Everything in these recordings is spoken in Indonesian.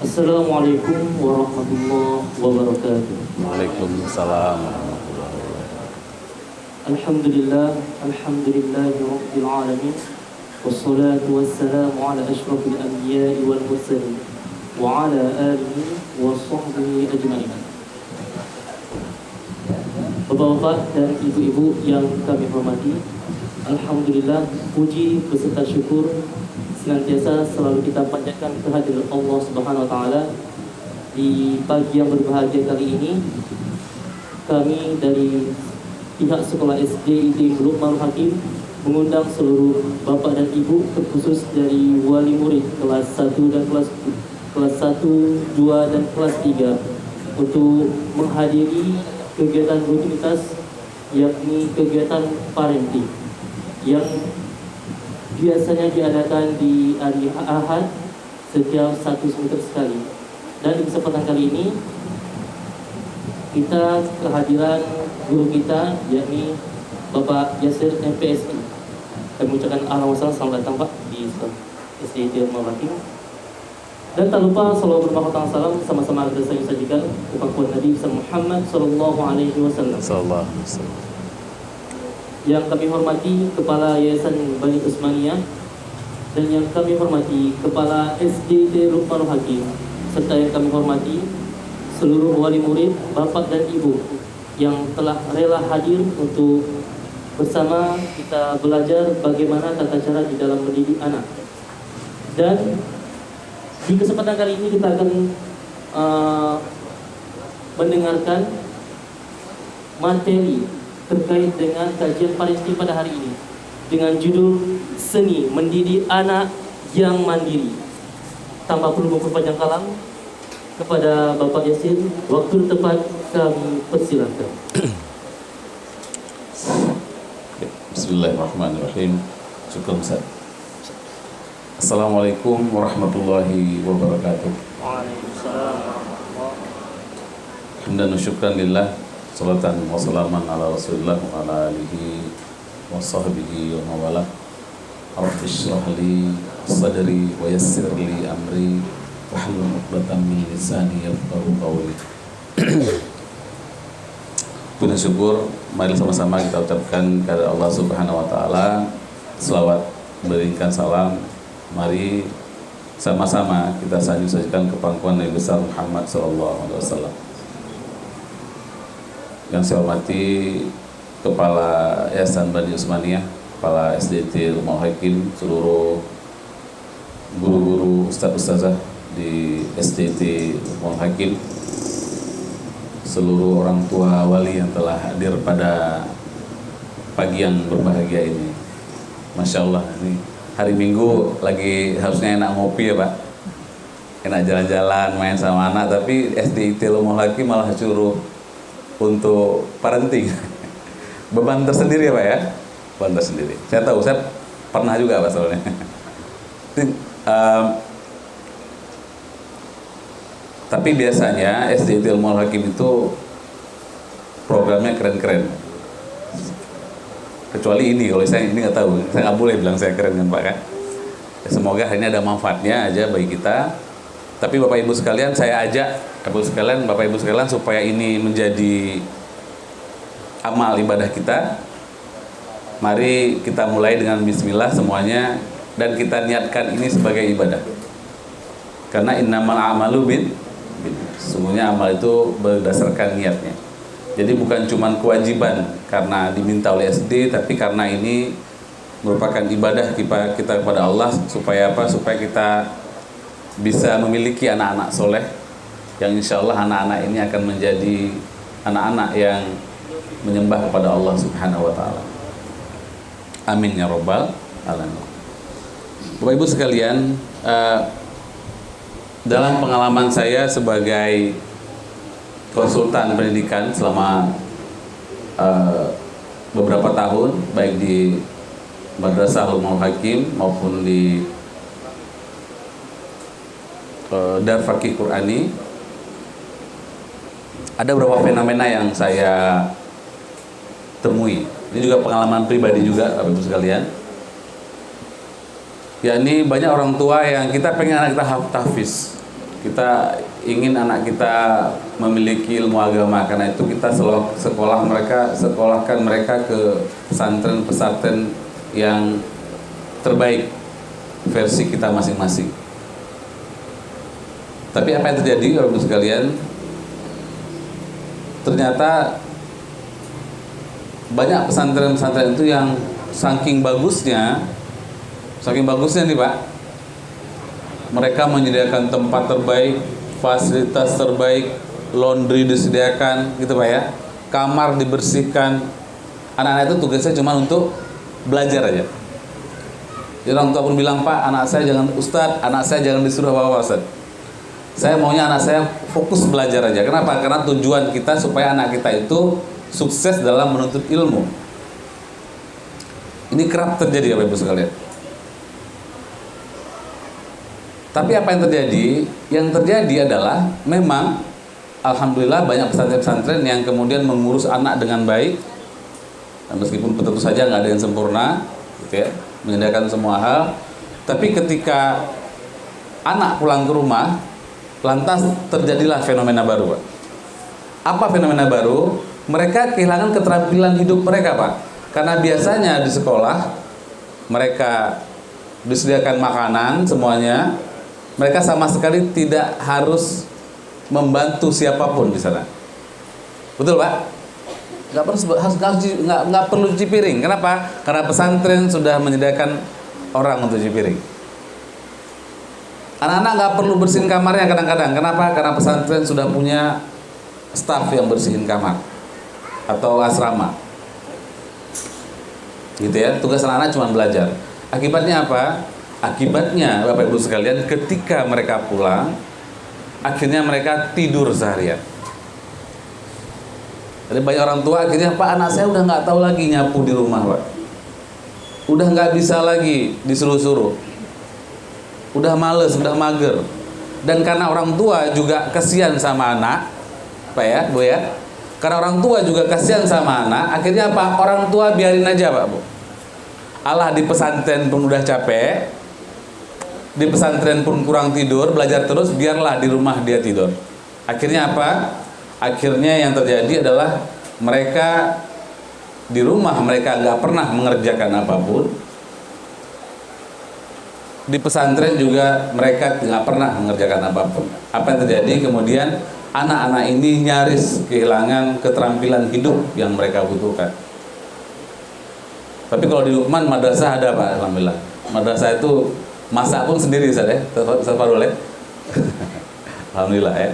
Assalamualaikum warahmatullahi wabarakatuh. Waalaikumsalam. Alhamdulillah, alhamdulillahi rabbil alamin. Wassalatu wassalamu ala asyrafil anbiya'i wal mursalin wa ala alihi wa sahbihi ajma'in. Bapak-bapak dan ibu-ibu yang kami hormati, alhamdulillah, puji beserta syukur senantiasa selalu kita panjatkan kehadiran Allah Subhanahu wa taala. Di pagi yang berbahagia kali ini, kami dari pihak sekolah SDIT Luqmanul Hakim mengundang seluruh bapak dan ibu, terkhusus dari wali murid kelas 1 dan kelas 1, 2 dan kelas 3 untuk menghadiri kegiatan rutinitas, yakni kegiatan parenting yang biasanya diadakan di hari Ahad setiap 1 semester sekali. Dan di kesempatan kali ini kita kehadiran guru kita, yakni Bapak Yasir MPSI. Kami mengucapkan ahlan wa sahlan, selamat datang Pak di SDIT Luqmanul Hakim. Dan tak lupa selalu berbahagia salam sama-sama kita sajikan kepada Nabi Muhammad sallallahu alaihi wasallam. Yang kami hormati Kepala Yayasan Bani Usmaniyah, dan yang kami hormati Kepala SDIT Luqmanul Hakim, serta yang kami hormati seluruh wali murid, bapak dan ibu yang telah rela hadir untuk bersama kita belajar bagaimana tata cara di dalam mendidik anak. Dan di kesempatan kali ini kita akan mendengarkan materi terkait dengan kajian parenting pada hari ini dengan judul Seni Mendidik Anak yang Mandiri. Tanpa perlu memperpanjang kalam, kepada Bapak Yasir, waktu tepat kami persilahkan. Bismillahirrahmanirrahim. Syukur Ustaz. Assalamualaikum warahmatullahi wabarakatuh. Waalaikumsalam. Hamdan wa syukran lillah, salatan wa salaman ala rasulillah wa ala alihi wa sahbihi wa mawalah. Rabbi shrah li sadri wa yassir li amri wahlul 'uqdatam min lisani yafqahu qawli. Puji syukur, mari sama-sama kita ucapkan kepada Allah Subhanahu wa taala selawat, berikan salam. Mari sama-sama kita sajikan ke pangkuan Nabi besar Muhammad sallallahu alaihi wasallam. Yang saya hormati Kepala Yayasan Bani Usmaniyah, Kepala SDIT Luqmanul Hakim, seluruh guru-guru, ustaz-ustazah di SDIT Luqmanul Hakim, seluruh orang tua wali yang telah hadir pada pagi yang berbahagia ini. Masya Allah, ini hari Minggu lagi harusnya enak ngopi ya Pak, enak jalan-jalan, main sama anak, tapi SDIT Luqmanul Hakim malah suruh untuk parenting. Beban tersendiri ya Pak ya, beban tersendiri. Saya tahu, saya pernah juga Pak soalnya. Tapi biasanya SDIT Luqmanul Hakim itu programnya keren-keren. Kecuali ini, kalau saya ini nggak tahu, saya nggak boleh bilang saya keren kan Pak kan. Ya, semoga hari ini ada manfaatnya aja bagi kita. Tapi Bapak Ibu sekalian, saya ajak Bapak Ibu sekalian supaya ini menjadi amal ibadah kita. Mari kita mulai dengan bismillah semuanya, dan kita niatkan ini sebagai ibadah. Karena innamal a'malu sesungguhnya amal itu berdasarkan niatnya. Jadi bukan cuma kewajiban karena diminta oleh SD, tapi karena ini merupakan ibadah kita kepada Allah. Supaya apa? Supaya kita bisa memiliki anak-anak soleh, yang insya Allah anak-anak ini akan menjadi anak-anak yang menyembah kepada Allah Subhanahu wa ta'ala. Amin ya rabbal alamin. Bapak Ibu sekalian, dalam pengalaman saya sebagai konsultan pendidikan selama beberapa tahun, baik di Madrasah Luqmanul Hakim maupun di Dar Fakih Qur'ani, ada beberapa fenomena yang saya temui. Ini juga pengalaman pribadi juga Bapak Ibu sekalian. yakni banyak orang tua yang kita pengen anak kita tahfiz, kita ingin anak kita memiliki ilmu agama, karena itu kita sekolahkan mereka ke pesantren-pesantren yang terbaik versi kita masing-masing. Tapi apa yang terjadi Bapak Ibu sekalian? Ternyata banyak pesantren-pesantren itu yang saking bagusnya nih Pak, mereka menyediakan tempat terbaik, fasilitas terbaik, laundry disediakan gitu Pak ya, kamar dibersihkan. Anak-anak itu tugasnya cuma untuk belajar aja. Jadi orang tua pun bilang, Pak, anak saya jangan disuruh apa-apa Ustaz. Saya maunya anak saya fokus belajar aja. Kenapa? Karena tujuan kita supaya anak kita itu sukses dalam menuntut ilmu. Ini kerap terjadi Bapak Ibu sekalian. Tapi apa yang terjadi? Yang terjadi adalah memang alhamdulillah banyak pesantren-pesantren yang kemudian mengurus anak dengan baik. Dan meskipun tentu saja nggak ada yang sempurna, gitu ya, menyediakan semua hal. Tapi ketika anak pulang ke rumah, lantas terjadilah fenomena baru, Pak. Apa fenomena baru? Mereka kehilangan keterampilan hidup mereka, Pak. Karena biasanya di sekolah mereka disediakan makanan semuanya. Mereka sama sekali tidak harus membantu siapapun di sana. Betul Pak? Nggak perlu cuci piring. Kenapa? Karena pesantren sudah menyediakan orang untuk cuci piring. Anak-anak nggak perlu bersihin kamarnya kadang-kadang. Kenapa? Karena pesantren sudah punya staf yang bersihin kamar atau asrama. Gitu ya. Tugas anak-anak cuma belajar. Akibatnya apa? Akibatnya Bapak Ibu sekalian, ketika mereka pulang, akhirnya mereka tidur seharian. Jadi banyak orang tua akhirnya, Pak, anak saya udah nggak tahu lagi nyapu di rumah, Pak. Udah nggak bisa lagi disuruh-suruh. Udah males, udah mager. Dan karena orang tua juga kasihan sama anak, Pak ya, Bu ya. Karena orang tua juga kasihan sama anak, akhirnya apa? Orang tua biarin aja, Pak, Bu. Allah di pesantren pun udah capek, di pesantren pun kurang tidur, belajar terus, biarlah di rumah dia tidur. Akhirnya apa? Akhirnya yang terjadi adalah mereka di rumah mereka nggak pernah mengerjakan apapun. Di pesantren juga mereka nggak pernah mengerjakan apapun. Apa yang terjadi? Kemudian anak-anak ini nyaris kehilangan keterampilan hidup yang mereka butuhkan. Tapi kalau di Lukman madrasah ada Pak, alhamdulillah. Madrasah itu masak pun sendiri Ustaz ya, Ustaz Farul ya. Alhamdulillah ya.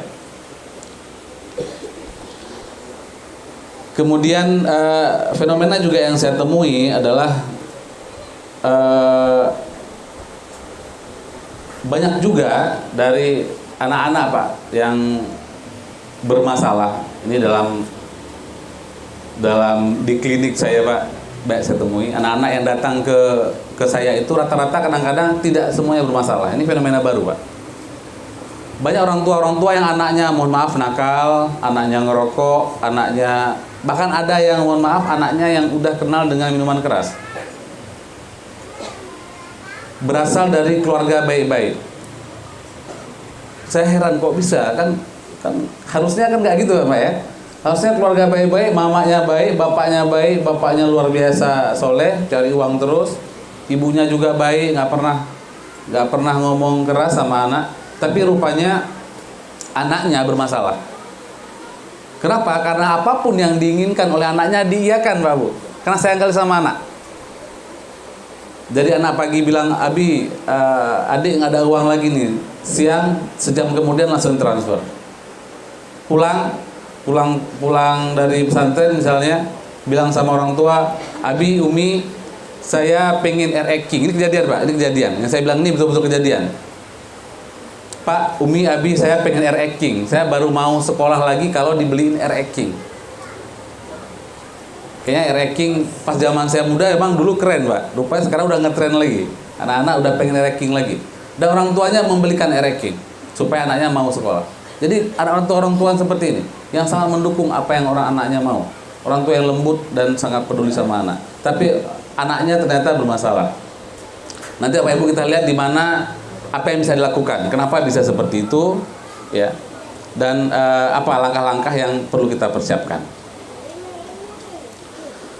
Kemudian fenomena juga yang saya temui adalah banyak juga dari anak-anak Pak yang bermasalah. Ini dalam di klinik saya Pak, baik saya temui anak-anak yang datang ke saya itu rata-rata kadang-kadang tidak semuanya bermasalah. Ini fenomena baru Pak. Banyak orang tua yang anaknya mohon maaf nakal, anaknya ngerokok, anaknya bahkan ada yang mohon maaf anaknya yang udah kenal dengan minuman keras. Berasal dari keluarga baik-baik. Saya heran kok bisa, kan harusnya kan nggak gitu Pak ya. Harusnya keluarga baik-baik, mamanya baik, bapaknya luar biasa soleh, cari uang terus, ibunya juga baik, nggak pernah ngomong keras sama anak, tapi rupanya anaknya bermasalah. Kenapa? Karena apapun yang diinginkan oleh anaknya diiyakan Pak Bu, karena sayang kali sama anak. Jadi anak pagi bilang, Abi, adik nggak ada uang lagi nih, siang sejam kemudian langsung transfer. Pulang dari pesantren misalnya, bilang sama orang tua, Abi, Umi, saya pengen RX King. Ini kejadian Pak, ini kejadian. Yang saya bilang ini betul-betul kejadian. Pak, Umi, Abi, saya pengen RX King. Saya baru mau sekolah lagi kalau dibeliin RX King. Kayaknya RX King pas zaman saya muda emang dulu keren Pak. Rupanya sekarang udah ngetren lagi. Anak-anak udah pengen RX King lagi. Dan orang tuanya membelikan RX King supaya anaknya mau sekolah. Jadi ada orang tua seperti ini yang sangat mendukung apa yang anaknya mau. Orang tua yang lembut dan sangat peduli sama anak. Tapi anaknya ternyata bermasalah. Nanti Bapak Ibu kita lihat di mana apa yang bisa dilakukan, kenapa bisa seperti itu, ya, dan apa langkah-langkah yang perlu kita persiapkan.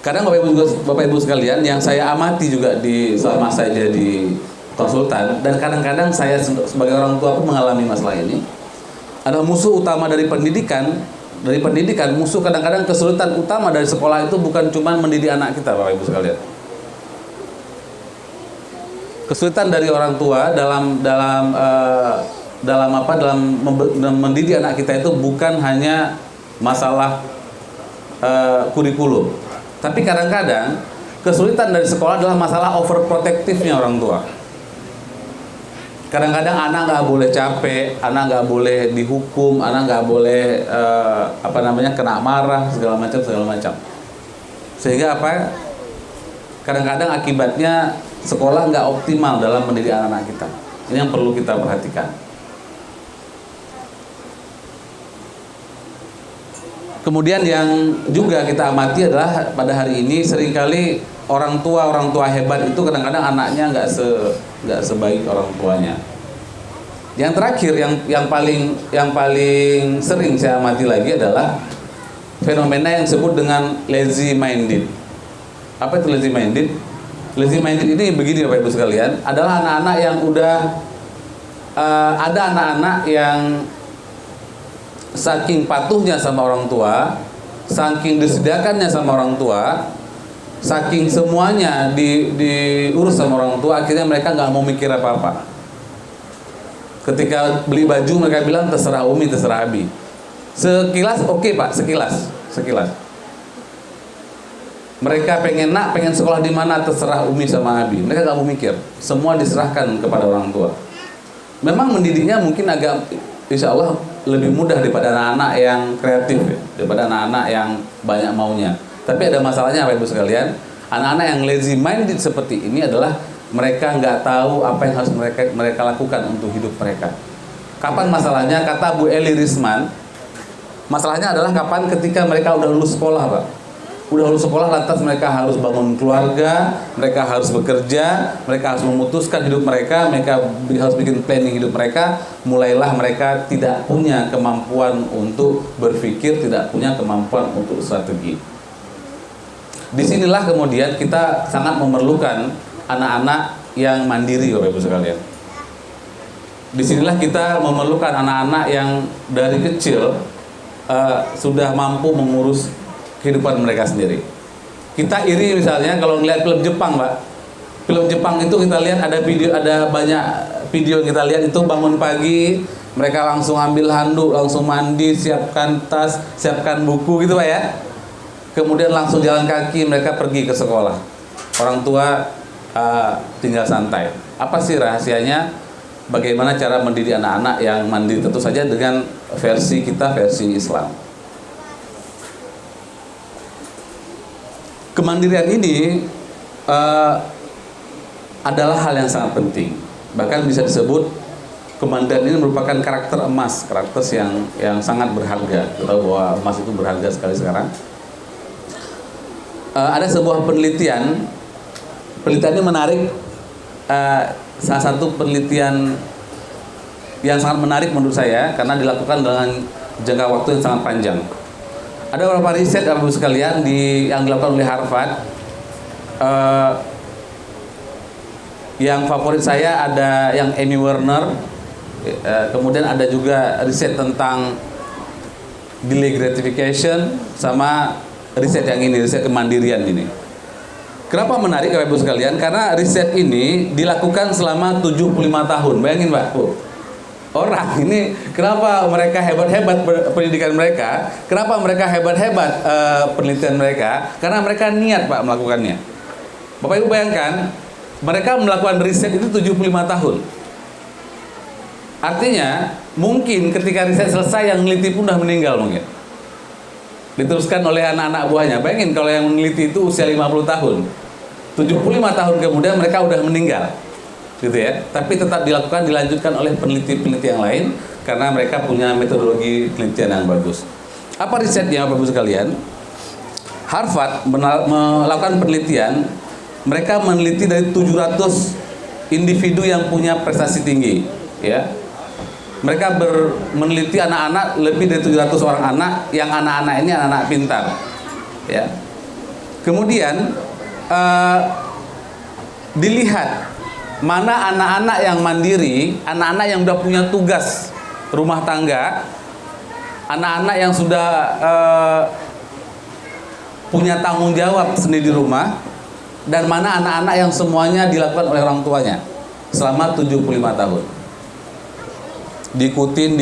Kadang Bapak Ibu sekalian, yang saya amati juga di selama saya jadi konsultan, dan kadang-kadang saya sebagai orang tua pun mengalami masalah ini. Ada musuh utama dari pendidikan. Musuh kadang-kadang kesulitan utama dari sekolah itu bukan cuma mendidik anak kita, Bapak Ibu sekalian. Kesulitan dari orang tua dalam mendidik anak kita itu bukan hanya masalah kurikulum, tapi kadang-kadang kesulitan dari sekolah adalah masalah overprotective-nya orang tua. Kadang-kadang anak nggak boleh capek, anak nggak boleh dihukum, anak nggak boleh kena marah segala macam. Sehingga apa? Kadang-kadang akibatnya sekolah nggak optimal dalam mendidik anak-anak kita. Ini yang perlu kita perhatikan. Kemudian yang juga kita amati adalah pada hari ini seringkali orang tua hebat itu kadang-kadang anaknya nggak sebaik orang tuanya. Yang terakhir yang paling sering saya amati lagi adalah fenomena yang disebut dengan lazy minded. Apa itu lazy minded? Lazy minded ini begini Bapak Ibu sekalian, adalah anak-anak yang ada anak-anak yang saking patuhnya sama orang tua, saking disediakannya sama orang tua, saking semuanya diurus sama orang tua, akhirnya mereka nggak mau mikir apa-apa. Ketika beli baju mereka bilang terserah Umi, terserah Abi. Sekilas oke, Pak, sekilas. Mereka pengen sekolah di mana terserah Umi sama Abi. Mereka nggak mau mikir. Semua diserahkan kepada orang tua. Memang mendidiknya mungkin agak, insya Allah lebih mudah daripada anak-anak yang kreatif, ya, daripada anak-anak yang banyak maunya. Tapi ada masalahnya Bapak Ibu sekalian. Anak-anak yang lazy minded seperti ini adalah mereka nggak tahu apa yang harus mereka lakukan untuk hidup mereka. Kapan masalahnya? Kata Bu Eli Risman, masalahnya adalah kapan ketika mereka udah lulus sekolah, Pak. Udah lulus sekolah lantas mereka harus bangun keluarga, mereka harus bekerja, mereka harus memutuskan hidup mereka harus bikin planning hidup mereka. Mulailah mereka tidak punya kemampuan untuk berpikir, tidak punya kemampuan untuk strategi. Disinilah kemudian kita sangat memerlukan anak-anak yang mandiri, Bapak Ibu sekalian. Disinilah kita memerlukan anak-anak yang dari kecil sudah mampu mengurus kehidupan mereka sendiri. Kita iri misalnya kalau ngeliat film Jepang, Pak. Film Jepang itu kita lihat ada banyak video yang kita lihat itu bangun pagi, mereka langsung ambil handuk, langsung mandi, siapkan tas, siapkan buku gitu, Pak ya. Kemudian langsung jalan kaki mereka pergi ke sekolah. Orang tua tinggal santai. Apa sih rahasianya? Bagaimana cara mendidik anak-anak yang mandiri? Tentu saja dengan versi Islam. Kemandirian ini adalah hal yang sangat penting. Bahkan bisa disebut kemandirian ini merupakan karakter emas, karakter yang sangat berharga. Kita tahu bahwa emas itu berharga sekali sekarang. Ada sebuah penelitian ini menarik. Salah satu penelitian yang sangat menarik menurut saya karena dilakukan dengan jangka waktu yang sangat panjang. Ada beberapa riset Bapak Ibu sekalian yang dilakukan oleh Harvard. Yang favorit saya ada yang Amy Werner. Kemudian ada juga riset tentang delay gratification sama riset yang ini, riset kemandirian ini. Kenapa menarik Bapak Ibu sekalian? Karena riset ini dilakukan selama 75 tahun. Bayangin Pak, orang ini kenapa mereka hebat-hebat pendidikan mereka? Kenapa mereka hebat-hebat penelitian mereka? Karena mereka niat Pak melakukannya. Bapak Ibu bayangkan, mereka melakukan riset itu 75 tahun. Artinya, mungkin ketika riset selesai yang meneliti pun sudah meninggal mungkin. Diteruskan oleh anak-anak buahnya. Bayangin kalau yang meneliti itu usia 50 tahun. 75 tahun kemudian mereka udah meninggal. Gitu ya. Tapi tetap dilanjutkan oleh peneliti-peneliti yang lain karena mereka punya metodologi penelitian yang bagus. Apa risetnya Bapak Ibu sekalian? Harvard melakukan penelitian. Mereka meneliti dari 700 individu yang punya prestasi tinggi, ya. Mereka meneliti anak-anak lebih dari 700 orang anak, yang anak-anak ini anak-anak pintar, ya. Kemudian dilihat mana anak-anak yang mandiri, anak-anak yang udah punya tugas rumah tangga, anak-anak yang sudah punya tanggung jawab sendiri di rumah, dan mana anak-anak yang semuanya dilakukan oleh orang tuanya selama 75 tahun. Diikutin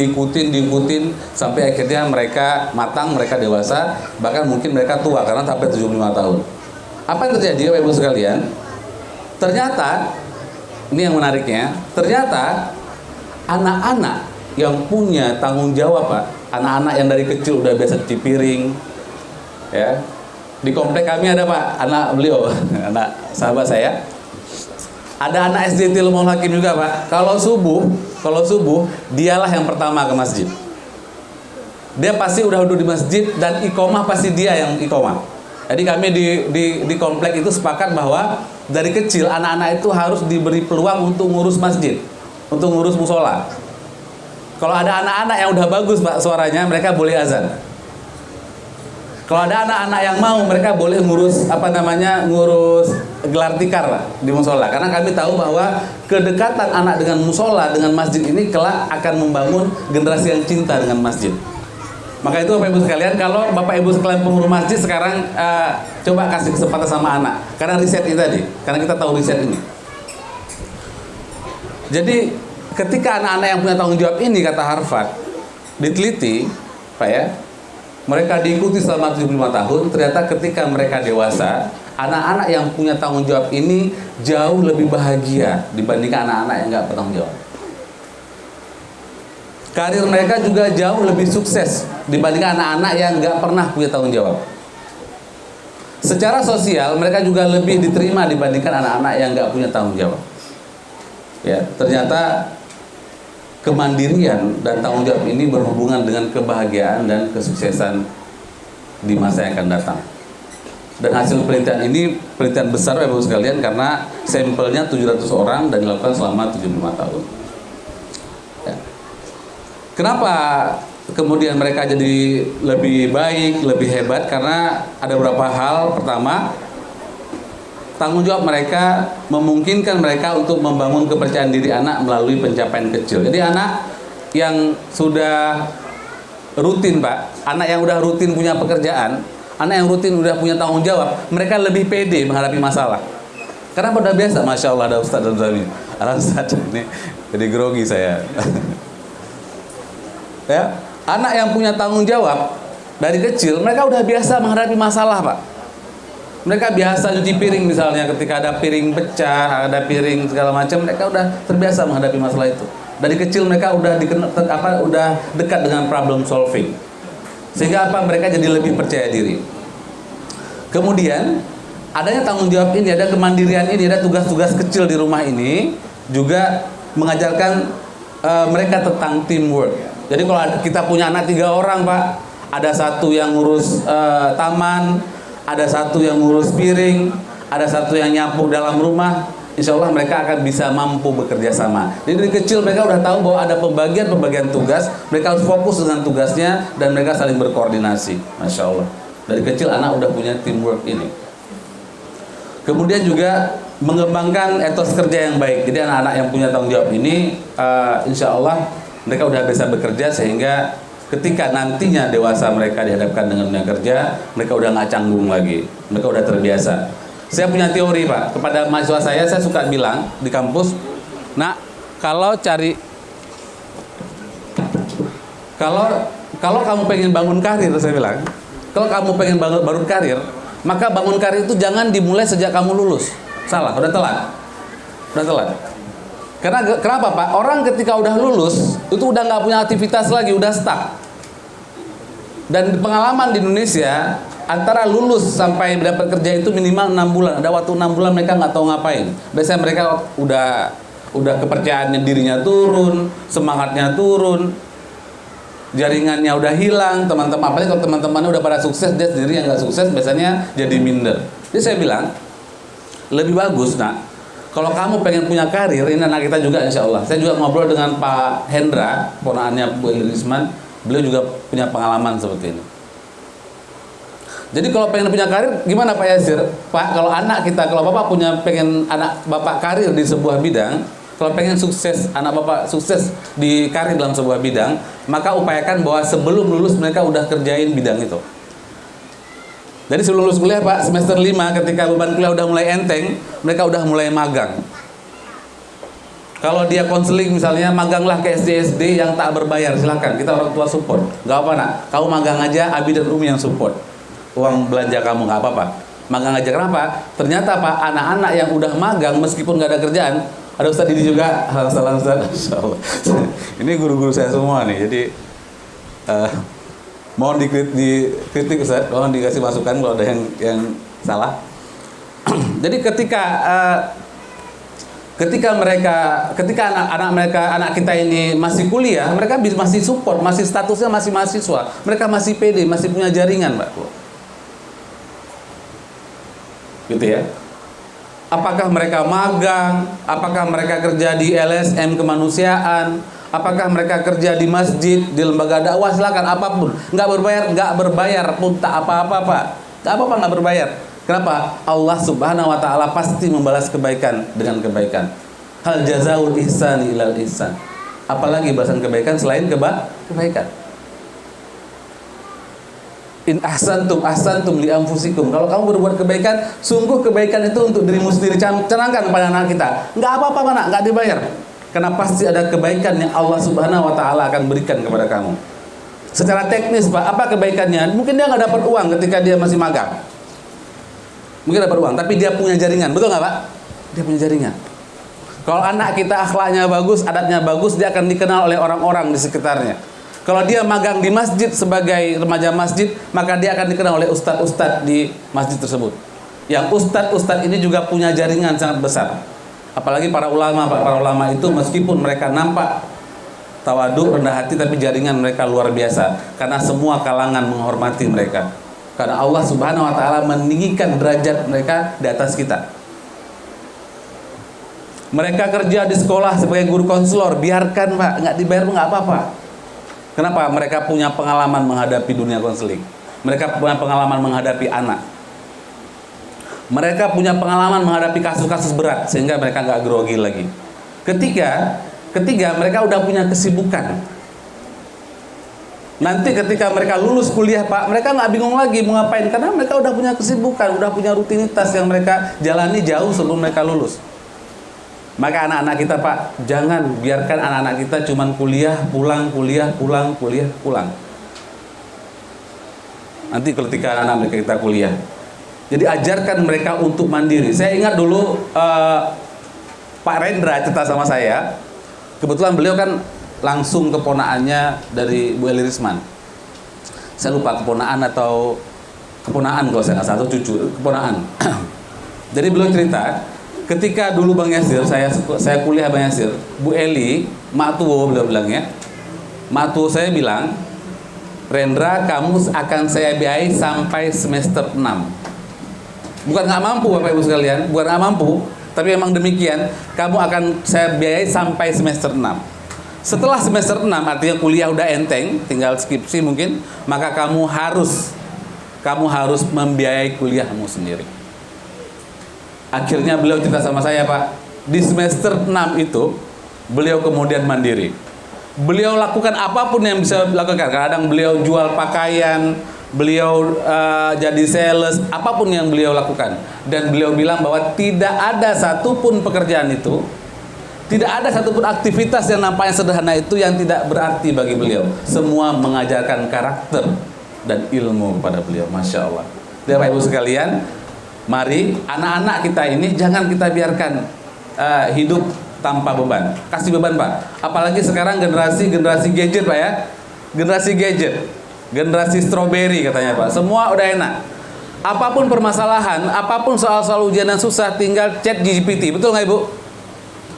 sampai akhirnya mereka matang, mereka dewasa, bahkan mungkin mereka tua karena sampai 75 tahun. Apa yang terjadi Bapak Ibu sekalian? Ternyata, ini yang menariknya, ternyata anak-anak yang punya tanggung jawab, Pak, anak-anak yang dari kecil udah biasa cuci piring, ya. Di komplek kami ada, Pak, anak beliau, anak sahabat saya. Ada anak SD Tilmul Hakim juga, Pak. Kalau subuh, dialah yang pertama ke masjid. Dia pasti udah duduk di masjid dan iqomah pasti dia yang iqomah. Jadi kami di komplek itu sepakat bahwa dari kecil anak-anak itu harus diberi peluang untuk ngurus masjid, untuk ngurus musola. Kalau ada anak-anak yang udah bagus, Pak, suaranya, mereka boleh azan. Kalau ada anak-anak yang mau, mereka boleh ngurus ngurus gelar tikar, Pak, di musola. Karena kami tahu bahwa kedekatan anak dengan musola, dengan masjid ini kelak akan membangun generasi yang cinta dengan masjid. Maka itu Bapak Ibu sekalian, kalau Bapak Ibu sekalian pengurus masjid sekarang coba kasih kesempatan sama anak. Karena riset ini tadi, karena kita tahu riset ini. Jadi ketika anak-anak yang punya tanggung jawab ini, kata Harvard, diteliti, Pak, ya, mereka diikuti selama 75 tahun, ternyata ketika mereka dewasa, anak-anak yang punya tanggung jawab ini jauh lebih bahagia dibandingkan anak-anak yang nggak bertanggung jawab. Karir mereka juga jauh lebih sukses dibandingkan anak-anak yang nggak pernah punya tanggung jawab. Secara sosial, mereka juga lebih diterima dibandingkan anak-anak yang nggak punya tanggung jawab. Ya, ternyata kemandirian dan tanggung jawab ini berhubungan dengan kebahagiaan dan kesuksesan di masa yang akan datang. Dan hasil penelitian ini penelitian besar Bapak Ibu sekalian, karena sampelnya 700 orang dan dilakukan selama 75 tahun. Ya. Kenapa kemudian mereka jadi lebih baik, lebih hebat? Karena ada beberapa hal. Pertama, tanggung jawab mereka memungkinkan mereka untuk membangun kepercayaan diri anak melalui pencapaian kecil. Jadi anak yang sudah rutin, Pak, anak yang udah rutin punya pekerjaan, anak yang rutin udah punya tanggung jawab, mereka lebih pede menghadapi masalah. Karena udah biasa, Masya Allah, ada Ustadz dan Zami. Ustadz, ini jadi grogi saya. Ya, anak yang punya tanggung jawab dari kecil, mereka udah biasa menghadapi masalah, Pak. Mereka biasa cuci piring misalnya, ketika ada piring pecah, ada piring segala macam, mereka udah terbiasa menghadapi masalah itu. Dari kecil mereka udah dekat dengan problem solving. Sehingga mereka jadi lebih percaya diri. Kemudian adanya tanggung jawab ini, ada kemandirian ini, ada tugas-tugas kecil di rumah ini juga mengajarkan mereka tentang teamwork. Jadi kalau kita punya anak 3 orang, Pak, ada satu yang ngurus taman, ada satu yang ngurus piring, ada satu yang nyapu dalam rumah, insya Allah mereka akan bisa mampu bekerja sama. Jadi dari kecil mereka udah tahu bahwa ada pembagian tugas, mereka harus fokus dengan tugasnya dan mereka saling berkoordinasi. Masya Allah. Dari kecil anak udah punya teamwork ini. Kemudian juga mengembangkan etos kerja yang baik. Jadi anak-anak yang punya tanggung jawab ini, insya Allah mereka udah bisa bekerja, sehingga ketika nantinya dewasa mereka dihadapkan dengan dunia kerja, mereka udah nggak canggung lagi, mereka udah terbiasa. Saya punya teori, Pak, kepada mahasiswa saya suka bilang di kampus, nah, kalau kamu pengen bangun karir, saya bilang, kalau kamu pengen bangun karir, maka bangun karir itu jangan dimulai sejak kamu lulus. Salah, udah telat. Karena kenapa, Pak? Orang ketika udah lulus itu udah nggak punya aktivitas lagi, udah stuck. Dan pengalaman di Indonesia, antara lulus sampai dapat kerja itu minimal 6 bulan. Ada waktu 6 bulan mereka nggak tahu ngapain. Biasanya mereka udah kepercayaannya dirinya turun, semangatnya turun, jaringannya udah hilang. Teman-teman, apalagi kalau teman-temannya udah pada sukses, dia sendiri yang nggak sukses, biasanya jadi minder. Jadi saya bilang lebih bagus, nak, Kalau kamu pengen punya karir, ini anak kita juga insya Allah. Saya juga ngobrol dengan Pak Hendra, ponaannya Bu Elisman. Beliau juga punya pengalaman seperti ini. Jadi kalau pengen punya karir, gimana Pak Yasir? Pak, kalau anak kita, kalau Bapak pengen anak Bapak karir di sebuah bidang, kalau pengen sukses, anak Bapak sukses di karir dalam sebuah bidang, maka upayakan bahwa sebelum lulus mereka udah kerjain bidang itu. Jadi sebelum lulus kuliah Pak, semester 5 ketika beban kuliah udah mulai enteng, mereka udah mulai magang. Kalau dia konseling misalnya, maganglah ke SD-SD yang tak berbayar, silakan. Kita orang tua support. Gak apa nak, kamu magang aja, Abi dan Umi yang support. Uang belanja kamu gak apa-apa. Magang aja, kenapa? Ternyata Pak, anak-anak yang udah magang meskipun gak ada kerjaan, ada Ustadz ini juga, salam Ustadz. Ini guru-guru saya semua nih, jadi mohon dikritik Ustaz, mohon dikasih masukan kalau ada yang salah. Jadi ketika anak kita ini masih kuliah, mereka masih support, masih statusnya masih mahasiswa, mereka masih pede, masih punya jaringan, Mbak. Gitu ya. Apakah mereka magang, apakah mereka kerja di LSM kemanusiaan, apakah mereka kerja di masjid, di lembaga dakwah, silakan apapun. Nggak berbayar pun tak apa-apa Pak. Nggak berbayar. Kenapa? Allah Subhanahu Wa Taala pasti membalas kebaikan dengan kebaikan. Hal jazaul ihsani ilal ihsan. Apalagi balasan kebaikan selain kebaikan. In ahsantum li anfusikum. Kalau kamu berbuat kebaikan, sungguh kebaikan itu untuk dirimu sendiri. Canangkan pada anak kita. Nggak apa-apa Pak, nggak dibayar. Karena pasti ada kebaikan yang Allah Subhanahu Wa Taala akan berikan kepada kamu. Secara teknis Pak, apa kebaikannya? Mungkin dia nggak dapat uang ketika dia masih magang. Mungkin dapat uang, tapi dia punya jaringan. Betul nggak Pak? Dia punya jaringan. Kalau anak kita akhlaknya bagus, adatnya bagus, dia akan dikenal oleh orang-orang di sekitarnya. Kalau dia magang di masjid sebagai remaja masjid, maka dia akan dikenal oleh ustadz-ustadz di masjid tersebut. Yang ustadz-ustadz ini juga punya jaringan sangat besar. Apalagi para ulama, para ulama itu meskipun mereka nampak tawadhu, rendah hati, tapi jaringan mereka luar biasa. Karena semua kalangan menghormati mereka. Karena Allah Subhanahu Wa Taala meninggikan derajat mereka di atas kita. Mereka kerja di sekolah sebagai guru konselor, biarkan Pak, nggak dibayar pun nggak apa-apa. Kenapa? Mereka punya pengalaman menghadapi dunia konseling. Mereka punya pengalaman menghadapi anak. Mereka punya pengalaman menghadapi kasus-kasus berat sehingga mereka nggak grogi lagi. Ketiga mereka udah punya kesibukan. Nanti ketika mereka lulus kuliah Pak, mereka nggak bingung lagi mau ngapain karena mereka udah punya kesibukan, udah punya rutinitas yang mereka jalani jauh sebelum mereka lulus. Maka anak-anak kita Pak, jangan biarkan anak-anak kita cuman kuliah, pulang. Nanti ketika anak-anak mereka kita kuliah. Jadi ajarkan mereka untuk mandiri. Saya ingat dulu Pak Rendra cerita sama saya. Kebetulan beliau kan langsung keponaannya dari Bu Elisman. Saya lupa keponaan kalau saya nggak salah, atau cucu keponaan. Jadi beliau cerita, ketika dulu Bang Yasir, saya kuliah Bang Yasir, Bu Eli, Mak Tuwo beliau bilang ya, Mak Tuwo saya bilang, Rendra kamu akan saya biayai sampai semester 6. Bukan nggak mampu Bapak Ibu sekalian, bukan nggak mampu, tapi memang demikian, kamu akan saya biayai sampai semester 6. Setelah semester 6, artinya kuliah udah enteng, tinggal skripsi mungkin, maka kamu harus membiayai kuliahmu sendiri. Akhirnya beliau cerita sama saya Pak, di semester 6 itu beliau kemudian mandiri. Beliau lakukan apapun yang bisa dilakukan. Kadang beliau jual pakaian, beliau jadi sales, apapun yang beliau lakukan. Dan beliau bilang bahwa tidak ada satupun pekerjaan itu, tidak ada satupun aktivitas yang nampaknya sederhana itu yang tidak berarti bagi beliau. Semua mengajarkan karakter dan ilmu kepada beliau. Masya Allah. Bapak Ibu sekalian, mari anak-anak kita ini jangan kita biarkan hidup tanpa beban. Kasih beban Pak. Apalagi sekarang generasi gadget Pak ya. Generasi gadget, generasi strawberry katanya Pak. Semua udah enak. Apapun permasalahan, apapun soal-soal ujian yang susah, tinggal chat GPT. Betul nggak Ibu?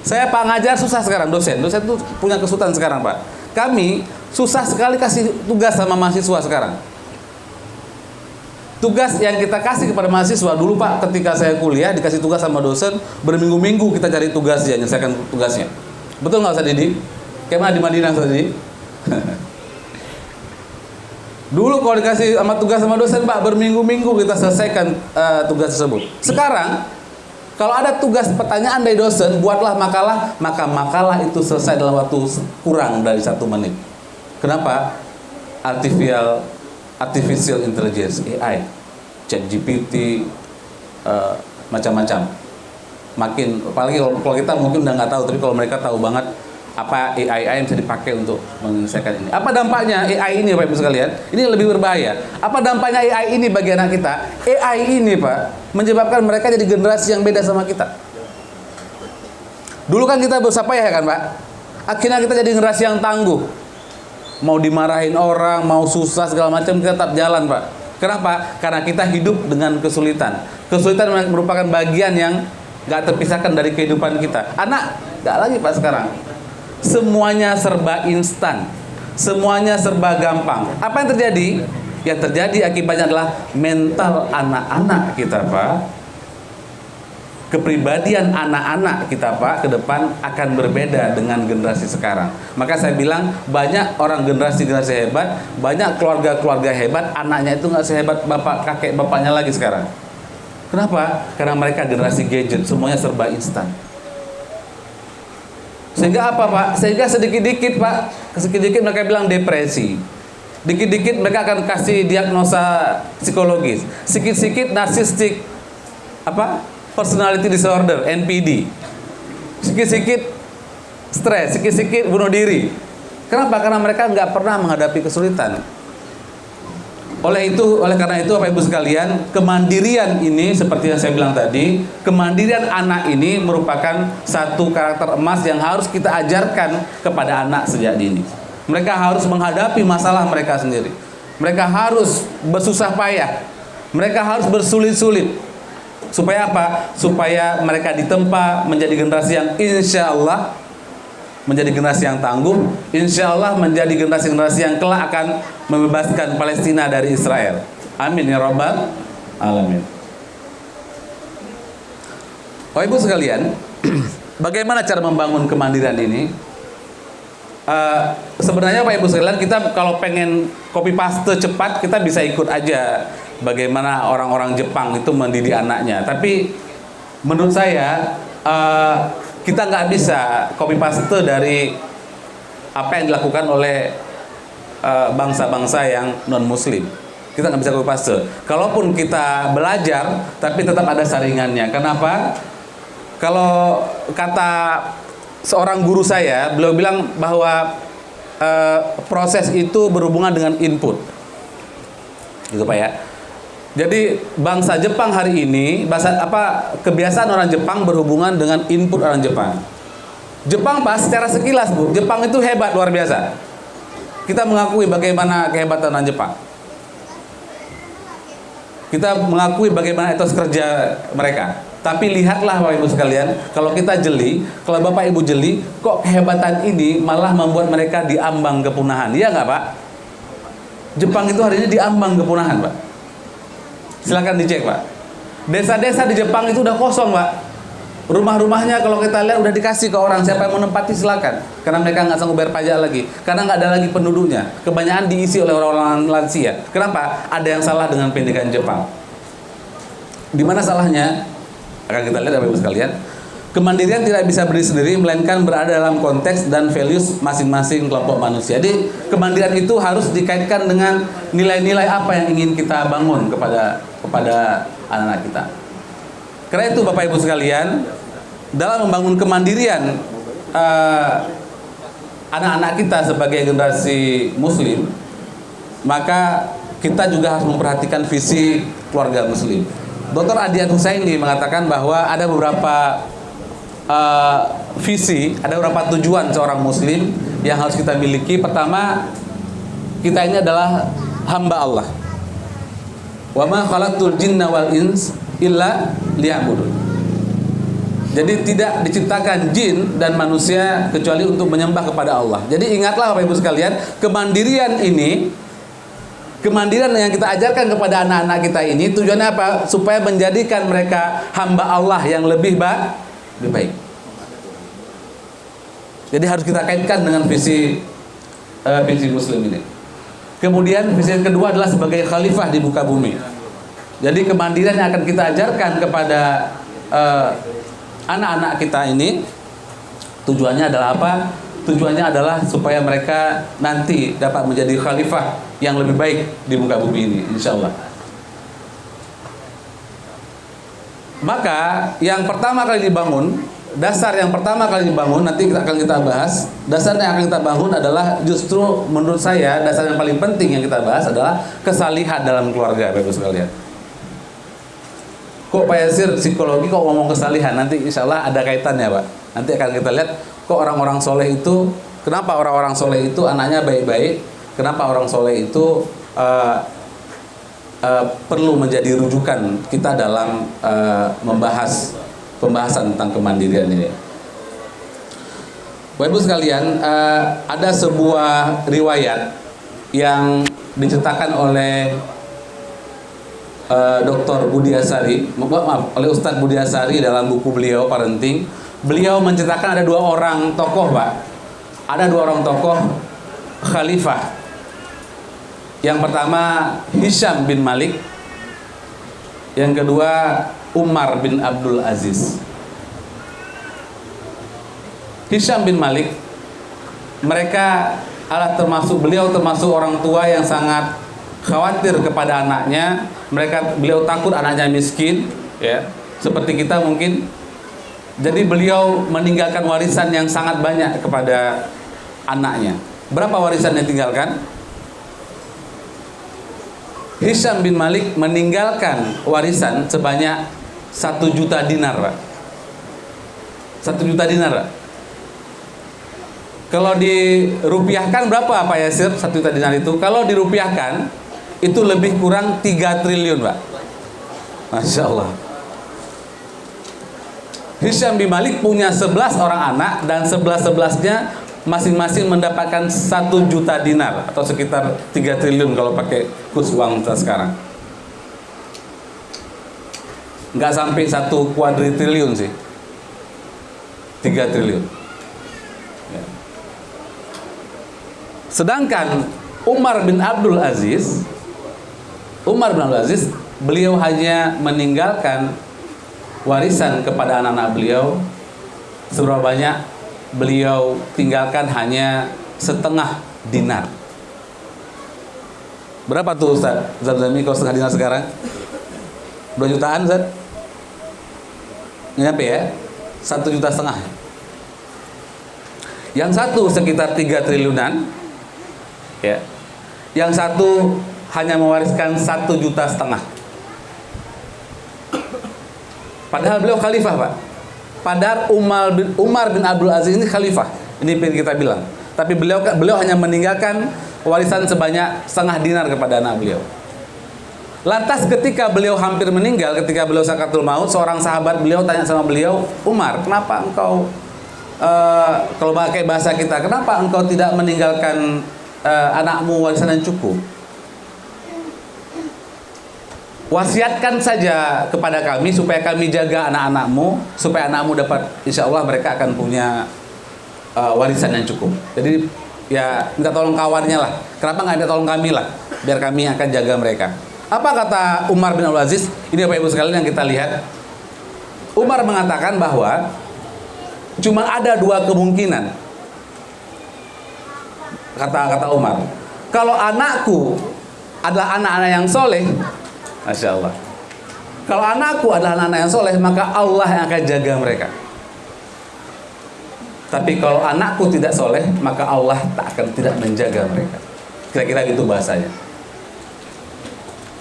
Saya Pak ngajar susah sekarang, dosen tuh punya kesulitan sekarang Pak. Kami susah sekali kasih tugas sama mahasiswa sekarang. Tugas yang kita kasih kepada mahasiswa dulu Pak, ketika saya kuliah dikasih tugas sama dosen, berminggu-minggu kita cari tugasnya, menyelesaikan tugasnya. Betul nggak Ustaz Didi? Kayak mana di Madinah Ustaz Didi? Dulu kalau dikasih sama tugas sama dosen Pak, berminggu-minggu kita selesaikan tugas tersebut. Sekarang kalau ada tugas pertanyaan dari dosen, buatlah makalah, maka makalah itu selesai dalam waktu kurang dari 1 menit. Kenapa? Artificial Intelligence, AI, ChatGPT, macam-macam. Makin, apalagi kalau kita mungkin udah nggak tahu, tapi kalau mereka tahu banget apa AI yang bisa dipakai untuk menyelesaikan ini. Apa dampaknya AI ini Bapak Ibu sekalian? Ini lebih berbahaya. Apa dampaknya AI ini bagi anak kita? AI ini Pak, menyebabkan mereka jadi generasi yang beda sama kita. Dulu kan kita berusaha payah kan Pak? Akhirnya kita jadi generasi yang tangguh. Mau dimarahin orang, mau susah segala macam, kita tetap jalan Pak. Kenapa? Karena kita hidup dengan kesulitan. Kesulitan merupakan bagian yang gak terpisahkan dari kehidupan kita. Anak gak lagi Pak sekarang. Semuanya serba instan, semuanya serba gampang. Apa yang terjadi? Yang terjadi akibatnya adalah mental anak-anak kita Pak, kepribadian anak-anak kita Pak ke depan akan berbeda dengan generasi sekarang. Maka saya bilang banyak orang generasi-generasi hebat, banyak keluarga-keluarga hebat, anaknya itu nggak sehebat bapak kakek bapaknya lagi sekarang. Kenapa? Karena mereka generasi gadget, semuanya serba instan. Sehingga apa Pak? Sehingga sedikit-dikit Pak, sedikit-dikit mereka bilang depresi. Dikit-dikit mereka akan kasih diagnosa psikologis. Sedikit-sedikit narsistik personality disorder, NPD. Sikit-sikit stres, sikit-sikit bunuh diri. Kenapa? Karena mereka nggak pernah menghadapi kesulitan. Oleh karena itu Bapak Ibu sekalian, kemandirian ini seperti yang saya bilang tadi, kemandirian anak ini merupakan satu karakter emas yang harus kita ajarkan kepada anak sejak dini. Mereka harus menghadapi masalah mereka sendiri. Mereka harus bersusah payah. Mereka harus bersulit-sulit. Supaya apa? Supaya mereka ditempa menjadi generasi yang insya Allah menjadi generasi yang tangguh, insya Allah menjadi generasi-generasi yang kelak akan membebaskan Palestina dari Israel. Amin ya Rabbal Alamin. Bapak Ibu sekalian, bagaimana cara membangun kemandirian ini? Sebenarnya Bapak Ibu sekalian, kita kalau pengen copy paste cepat, kita bisa ikut aja bagaimana orang-orang Jepang itu mendidik anaknya. Tapi menurut saya kita nggak bisa copy paste dari apa yang dilakukan oleh bangsa-bangsa yang non Muslim. Kita nggak bisa copy paste. Kalaupun kita belajar, tapi tetap ada saringannya. Kenapa? Kalau kata seorang guru saya, beliau bilang bahwa proses itu berhubungan dengan input, gitu Pak ya. Jadi bangsa Jepang hari ini, kebiasaan orang Jepang berhubungan dengan input orang Jepang. Jepang Pak, secara sekilas Bu, Jepang itu hebat luar biasa. Kita mengakui bagaimana kehebatan orang Jepang. Kita mengakui bagaimana etos kerja mereka. Tapi lihatlah Bapak Ibu sekalian, kalau kita jeli, kalau Bapak Ibu jeli, kok kehebatan ini malah membuat mereka diambang kepunahan. Iya nggak Pak? Jepang itu hari ini diambang kepunahan Pak. Silakan dicek Pak. Desa-desa di Jepang itu udah kosong Pak. Rumah-rumahnya kalau kita lihat udah dikasih ke orang, siapa yang menempati silakan. Karena mereka nggak sanggup bayar pajak lagi. Karena nggak ada lagi penduduknya. Kebanyakan diisi oleh orang-orang lansia. Kenapa? Ada yang salah dengan pendidikan Jepang. Di mana salahnya? Akan kita lihat Bapak Ibu sekalian. Kemandirian tidak bisa berdiri sendiri, melainkan berada dalam konteks dan values masing-masing kelompok manusia. Jadi kemandirian itu harus dikaitkan dengan nilai-nilai apa yang ingin kita bangun kepada anak-anak kita. Karena itu Bapak Ibu sekalian, dalam membangun kemandirian anak-anak kita sebagai generasi Muslim, maka kita juga harus memperhatikan visi keluarga Muslim. Dr. Adian Husaini mengatakan bahwa ada beberapa visi, ada beberapa tujuan seorang Muslim yang harus kita miliki. Pertama, kita ini adalah hamba Allah. Wa ma khalaqtul jinna wal ins illa liya'budun. Jadi tidak diciptakan jin dan manusia kecuali untuk menyembah kepada Allah. Jadi ingatlah Bapak Ibu sekalian, kemandirian ini Kemandirian yang kita ajarkan kepada anak-anak kita ini tujuannya apa? Supaya menjadikan mereka hamba Allah yang lebih baik. Jadi harus kita kaitkan dengan visi Muslim ini. Kemudian visi yang kedua adalah sebagai khalifah di muka bumi. Jadi kemandirian yang akan kita ajarkan kepada anak-anak kita ini tujuannya adalah apa? Tujuannya adalah supaya mereka nanti dapat menjadi khalifah yang lebih baik di muka bumi ini, insya Allah. Maka yang pertama kali dibangun, dasar yang pertama kali dibangun, nanti kita akan bahas. Dasar yang akan kita bangun adalah justru menurut saya dasar yang paling penting yang kita bahas adalah kesalihan dalam keluarga, Bapak sekalian. Kok Pak Yasir psikologi kok ngomong kesalihan? Nanti insya Allah ada kaitannya, Pak. Nanti akan kita lihat kok orang-orang soleh itu, kenapa orang-orang soleh itu anaknya baik-baik, kenapa orang soleh itu perlu menjadi rujukan kita dalam membahas pembahasan tentang kemandirian ini. Bapak Ibu sekalian, ada sebuah riwayat yang diceritakan oleh Dr. Budi Asari, oleh Ustadz Budi Asari dalam buku beliau Parenting. Beliau menceritakan ada dua orang tokoh, Pak. Ada dua orang tokoh khalifah. Yang pertama Hisham bin Malik, yang kedua Umar bin Abdul Aziz. Hisham bin Malik, beliau termasuk orang tua yang sangat khawatir kepada anaknya. Beliau takut anaknya miskin, ya, seperti kita mungkin. Jadi beliau meninggalkan warisan yang sangat banyak kepada anaknya. Berapa warisan yang ditinggalkan? Hisham bin Malik meninggalkan warisan sebanyak 1 juta dinar, Pak. 1 juta dinar, Pak. Kalau dirupiahkan berapa, Pak Yasir? 1 juta dinar itu kalau dirupiahkan itu lebih kurang 3 triliun, Pak. Masya Allah. Hisham bin Malik punya 11 orang anak dan 11-11-nya masing-masing mendapatkan 1 juta dinar atau sekitar 3 triliun kalau pakai kurs uang kita sekarang. Nggak sampai 1 kuadriliun sih, 3 triliun. Ya. Sedangkan Umar bin Abdul Aziz, beliau hanya meninggalkan warisan kepada anak-anak beliau seberapa banyak? Beliau tinggalkan hanya setengah dinar. Berapa tuh Ustaz Zami kalau setengah dinar sekarang? 2 jutaan, Ustaz? Nyampe ya? 1,5 juta. Yang satu sekitar 3 triliunan, ya. Yang satu hanya mewariskan 1,5 juta. Padahal beliau khalifah, Pak. Padahal Umar bin Abdul Aziz ini khalifah. Ini yang kita bilang. Tapi beliau hanya meninggalkan warisan sebanyak setengah dinar kepada anak beliau. Lantas ketika beliau hampir meninggal, ketika beliau sakaratul maut, seorang sahabat beliau tanya sama beliau, Umar, kenapa engkau kalau pakai bahasa kita, kenapa engkau tidak meninggalkan anakmu warisan yang cukup? Wasiatkan saja kepada kami supaya kami jaga anak-anakmu, supaya anakmu dapat, insya Allah mereka akan punya warisan yang cukup. Jadi ya minta tolong kawannya lah. Kenapa nggak minta tolong kami lah? Biar kami akan jaga mereka. Apa kata Umar bin Abdul Aziz? Ini Bapak Ibu sekalian yang kita lihat. Umar mengatakan bahwa cuma ada 2 kemungkinan. Kata Umar, kalau anakku adalah anak-anak yang soleh, Masya Allah, kalau anakku adalah anak-anak yang soleh, maka Allah yang akan jaga mereka. Tapi kalau anakku tidak soleh, maka Allah tidak menjaga mereka. Kira-kira gitu bahasanya.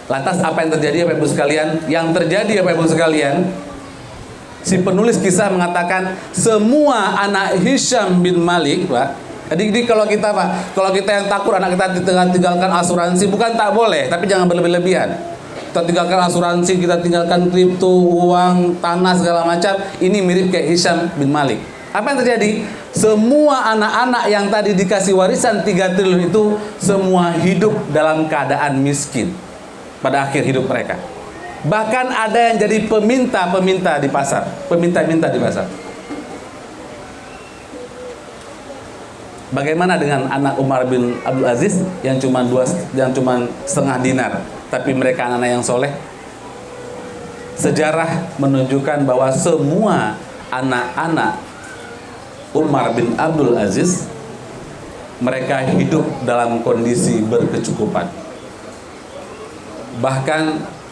Lantas apa yang terjadi Bapak Ibu sekalian? Yang terjadi Bapak Ibu sekalian, si penulis kisah mengatakan semua anak Hisham bin Malik, Pak. Jadi kalau kita, Pak, kalau kita yang takut anak kita tinggalkan asuransi, bukan tak boleh, tapi jangan berlebih-lebihan. Kita tinggalkan asuransi, kita tinggalkan kripto, uang, tanah segala macam. Ini mirip kayak Hisham bin Malik. Apa yang terjadi? Semua anak-anak yang tadi dikasih warisan 3 triliun itu semua hidup dalam keadaan miskin pada akhir hidup mereka. Bahkan ada yang jadi peminta-peminta di pasar, peminta-minta di pasar. Bagaimana dengan anak Umar bin Abdul Aziz yang cuma setengah dinar, tapi mereka anak-anak yang soleh? Sejarah menunjukkan bahwa semua anak-anak Umar bin Abdul Aziz mereka hidup dalam kondisi berkecukupan. Bahkan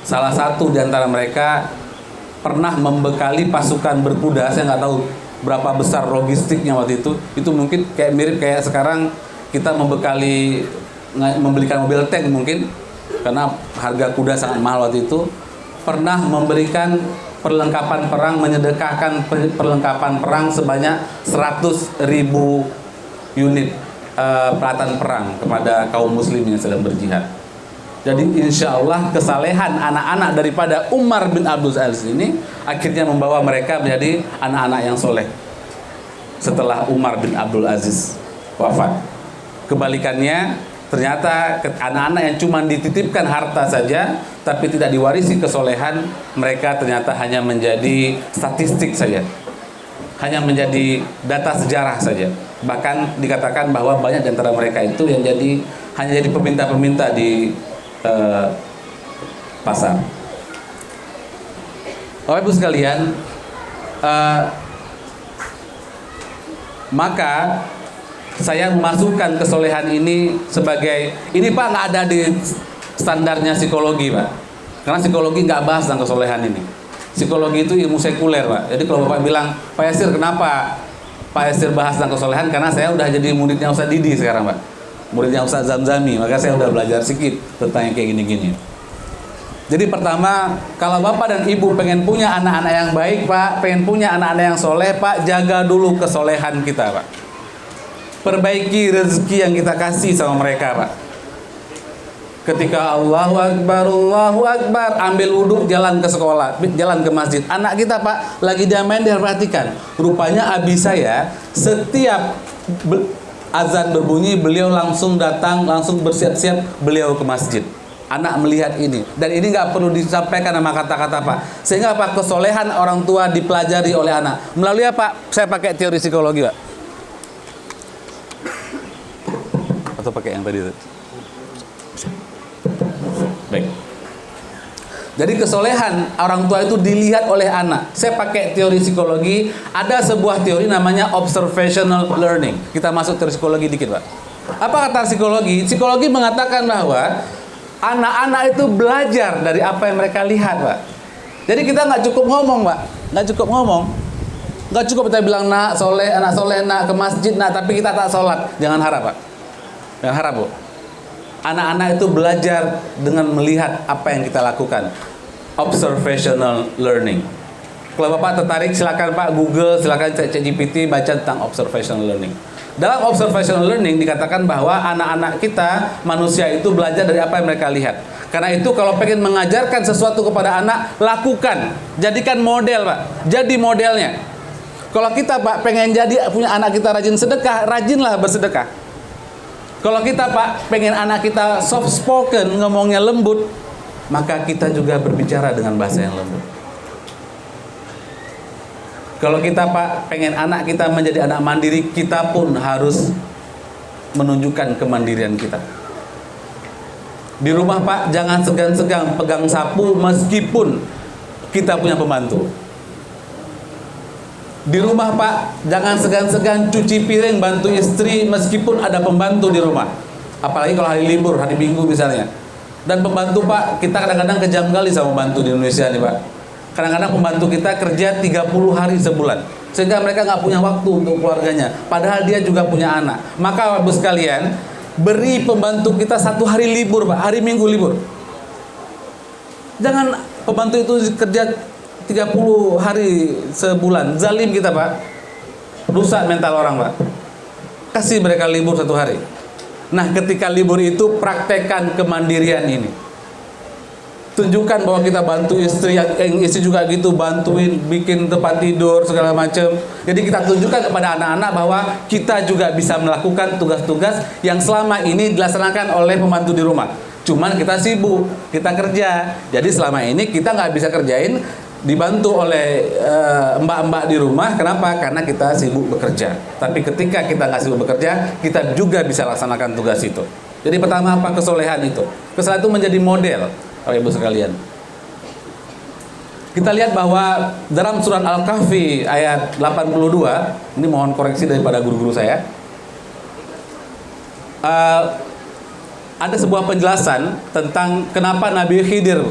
salah satu di antara mereka pernah membekali pasukan berkuda. Saya nggak tahu berapa besar logistiknya waktu itu. Itu mungkin kayak mirip kayak sekarang kita membelikan mobil tank mungkin, karena harga kuda sangat mahal waktu itu. Pernah memberikan perlengkapan perang, menyedekahkan perlengkapan perang sebanyak 100.000 unit peralatan perang kepada kaum muslim yang sedang berjihad. Jadi insya Allah kesalehan anak-anak daripada Umar bin Abdul Aziz ini akhirnya membawa mereka menjadi anak-anak yang soleh setelah Umar bin Abdul Aziz wafat. Kebalikannya, ternyata anak-anak yang cuma dititipkan harta saja tapi tidak diwarisi kesolehan, mereka ternyata hanya menjadi statistik saja, hanya menjadi data sejarah saja. Bahkan dikatakan bahwa banyak di antara mereka itu yang hanya jadi peminta-peminta di pasar. Bapak Ibu sekalian, maka saya memasukkan kesolehan ini sebagai, ini Pak nggak ada di standarnya psikologi Pak, karena psikologi nggak bahas tentang kesolehan ini. Psikologi itu ilmu sekuler Pak. Jadi kalau Bapak bilang, Pak Yasir kenapa Pak Yasir bahas tentang kesolehan? Karena saya udah jadi muridnya Ustaz Didi sekarang Pak, muridnya Ustaz Zamzami, maka saya udah belajar sedikit tentang yang kayak gini-gini. Jadi pertama, kalau Bapak dan Ibu pengen punya anak-anak yang baik Pak, pengen punya anak-anak yang soleh Pak, jaga dulu kesolehan kita Pak. Perbaiki rezeki yang kita kasih sama mereka Pak. Ketika Allahu Akbar, ambil wudhu, jalan ke sekolah, jalan ke masjid. Anak kita Pak lagi dia main, dia perhatikan. Rupanya abi saya setiap azan berbunyi, beliau langsung datang, langsung bersiap-siap, beliau ke masjid. Anak melihat ini, dan ini nggak perlu disampaikan sama kata-kata Pak. Sehingga Pak, kesolehan orang tua dipelajari oleh anak. Melalui apa? Saya pakai teori psikologi Pak. Atau pakai yang tadi? Baik. Jadi kesolehan orang tua itu dilihat oleh anak. Saya pakai teori psikologi. Ada sebuah teori namanya observational learning. Kita masuk teori psikologi dikit Pak. Apa kata psikologi? Psikologi mengatakan bahwa anak-anak itu belajar dari apa yang mereka lihat Pak. Jadi kita nggak cukup ngomong Pak, nggak cukup ngomong. Nggak cukup kita bilang nak soleh, nak ke masjid, nak, tapi kita tak sholat. Jangan harap Pak. Jangan harap Bu. Anak-anak itu belajar dengan melihat apa yang kita lakukan. Observational learning. Kalau Bapak tertarik, silakan Pak Google, silakan cek ChatGPT, baca tentang observational learning. Dalam observational learning dikatakan bahwa anak-anak kita, manusia itu belajar dari apa yang mereka lihat. Karena itu kalau pengen mengajarkan sesuatu kepada anak, lakukan. Jadikan model Pak. Jadi modelnya. Kalau kita Pak pengen jadi punya anak kita rajin sedekah, rajinlah bersedekah. Kalau kita Pak pengen anak kita soft spoken, ngomongnya lembut, maka kita juga berbicara dengan bahasa yang lembut. Kalau kita Pak pengen anak kita menjadi anak mandiri, kita pun harus menunjukkan kemandirian kita. Di rumah Pak jangan segan-segan pegang sapu meskipun kita punya pembantu. Di rumah Pak jangan segan-segan cuci piring bantu istri meskipun ada pembantu di rumah. Apalagi kalau hari libur, hari Minggu misalnya. Dan pembantu Pak, kita kadang-kadang kejam kali sama pembantu di Indonesia nih Pak. Kadang-kadang pembantu kita kerja 30 hari sebulan, sehingga mereka nggak punya waktu untuk keluarganya. Padahal dia juga punya anak. Maka Bapak sekalian, beri pembantu kita 1 hari libur Pak, hari Minggu libur. Jangan pembantu itu kerja 30 hari sebulan, zalim kita Pak. Rusak mental orang Pak. Kasih mereka libur 1 hari. Nah ketika libur itu praktekkan kemandirian ini. tunjukkan bahwa kita bantu istri, yang istri juga gitu, bantuin bikin tempat tidur segala macam. Jadi kita tunjukkan kepada anak-anak bahwa kita juga bisa melakukan tugas-tugas yang selama ini dilaksanakan oleh pembantu di rumah. Cuman kita sibuk, kita kerja. Jadi selama ini kita nggak bisa kerjain, dibantu oleh mbak-mbak di rumah. Kenapa? Karena kita sibuk bekerja. Tapi ketika kita nggak sibuk bekerja, kita juga bisa laksanakan tugas itu. Jadi pertama apa? Kesolehan itu. Kesolehan itu menjadi model, Bapak Ibu sekalian. Kita lihat bahwa dalam surat Al-Kahfi ayat 82, ini mohon koreksi daripada guru-guru saya. Ada sebuah penjelasan tentang kenapa Nabi Khidir.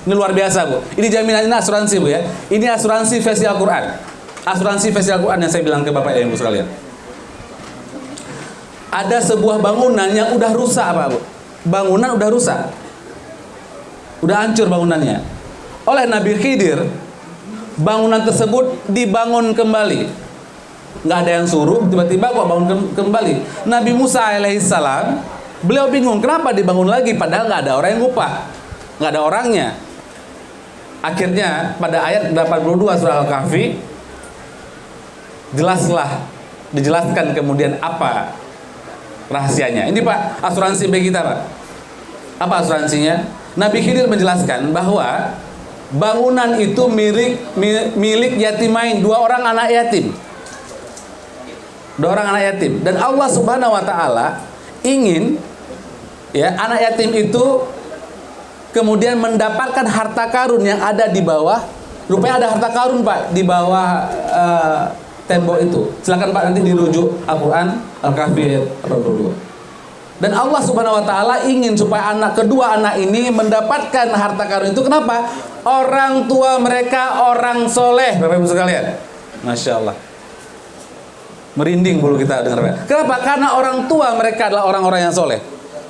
Ini luar biasa, Bu. Ini jaminan, ini asuransi, Bu ya. Ini asuransi versi Al-Quran. Asuransi versi Al-Quran yang saya bilang ke Bapak Ibu sekalian. Ada sebuah bangunan yang udah rusak, Pak, Bu. Bangunan udah rusak. Udah hancur bangunannya. Oleh Nabi Khidir, bangunan tersebut dibangun kembali. Nggak ada yang suruh, tiba-tiba kok bangun kembali. Nabi Musa alaihissalam, beliau bingung kenapa dibangun lagi, padahal nggak ada orang yang upah, nggak ada orangnya. Akhirnya pada ayat 82 surah Al-Kahfi, dijelaskan kemudian apa rahasianya. Ini Pak, asuransi bagi kita, Pak. Apa asuransinya? Nabi Khidir menjelaskan bahwa bangunan itu milik yatimain, 2 orang anak yatim. 2 orang anak yatim. Dan Allah Subhanahu wa taala ingin ya anak yatim itu kemudian mendapatkan harta karun yang ada di bawah. Rupanya ada harta karun, Pak, di bawah tembok itu. Silakan Pak, nanti dirujuk Al-Quran Al-Kahfi 82. Dan Allah Subhanahu wa taala ingin supaya kedua anak ini mendapatkan harta karun itu. Kenapa? Orang tua mereka orang soleh, Bapak Ibu sekalian. Masya Allah. Merinding bulu kita dengar. Kenapa? Karena orang tua mereka adalah orang-orang yang soleh.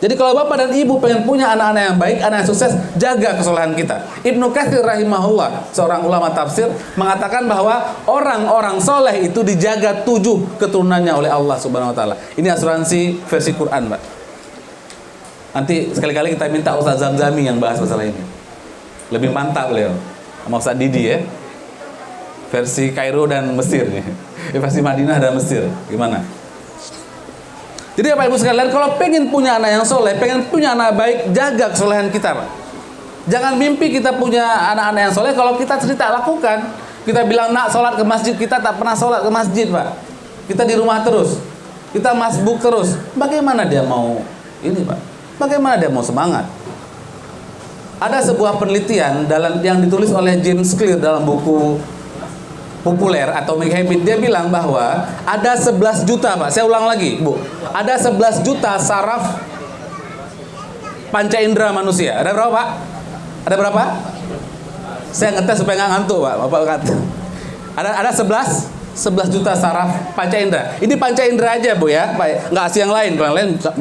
Jadi kalau bapak dan ibu pengen punya anak-anak yang baik, anak yang sukses, jaga kesolehan kita. Ibnu Katsir rahimahullah, seorang ulama tafsir, mengatakan bahwa orang-orang soleh itu dijaga 7 keturunannya oleh Allah Subhanahu wa taala. Ini asuransi versi Quran, Pak. Nanti sekali-kali kita minta Ustaz Zamzami yang bahas masalah ini. Lebih mantap beliau sama Ustaz Didi ya. Versi Kairo dan Mesir nih. Versi Madinah dan Mesir. Gimana? Jadi Bapak Ibu sekalian, kalau pengen punya anak yang soleh, pengen punya anak baik, jaga kesolehan kita, Pak. Jangan mimpi kita punya anak-anak yang soleh kalau kita tidak lakukan. Kita bilang nak sholat ke masjid, kita tak pernah sholat ke masjid, Pak. Kita di rumah terus, kita masbuk terus. Bagaimana dia mau ini, Pak? Bagaimana dia mau semangat? Ada sebuah penelitian yang ditulis oleh James Clear dalam buku populer Atomic Habit. Dia bilang bahwa ada 11 juta, Pak. Saya ulang lagi, Bu. Ada 11 juta saraf panca indera manusia. Ada berapa, Pak? Ada berapa? Saya ngetes supaya nggak ngantuk, Pak. Bapak kata. Ada 11 juta saraf panca indera. Ini panca indera aja, Bu ya, Pak. Nggak asli yang lain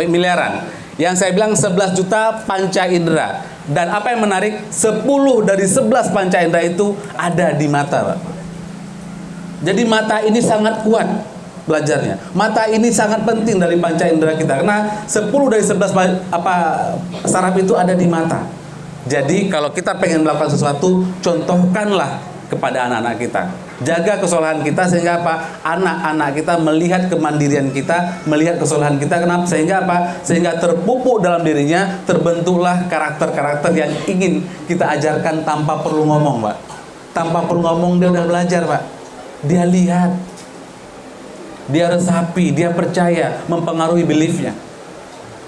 miliaran. Yang saya bilang 11 juta panca indera. Dan apa yang menarik, 10 dari 11 panca indera itu ada di mata, Pak. Jadi mata ini sangat kuat belajarnya. Mata ini sangat penting dari panca indera kita. Karena 10 dari 11 saraf itu ada di mata. Jadi kalau kita pengen melakukan sesuatu, contohkanlah kepada anak-anak kita. Jaga kesolehan kita sehingga apa? Anak-anak kita melihat kemandirian kita, melihat kesolehan kita. Kenapa? Sehingga apa? Sehingga terpupuk dalam dirinya, terbentuklah karakter-karakter yang ingin kita ajarkan tanpa perlu ngomong, Pak. Tanpa perlu ngomong dia udah belajar, Pak. Dia lihat, dia resapi, dia percaya, mempengaruhi beliefnya.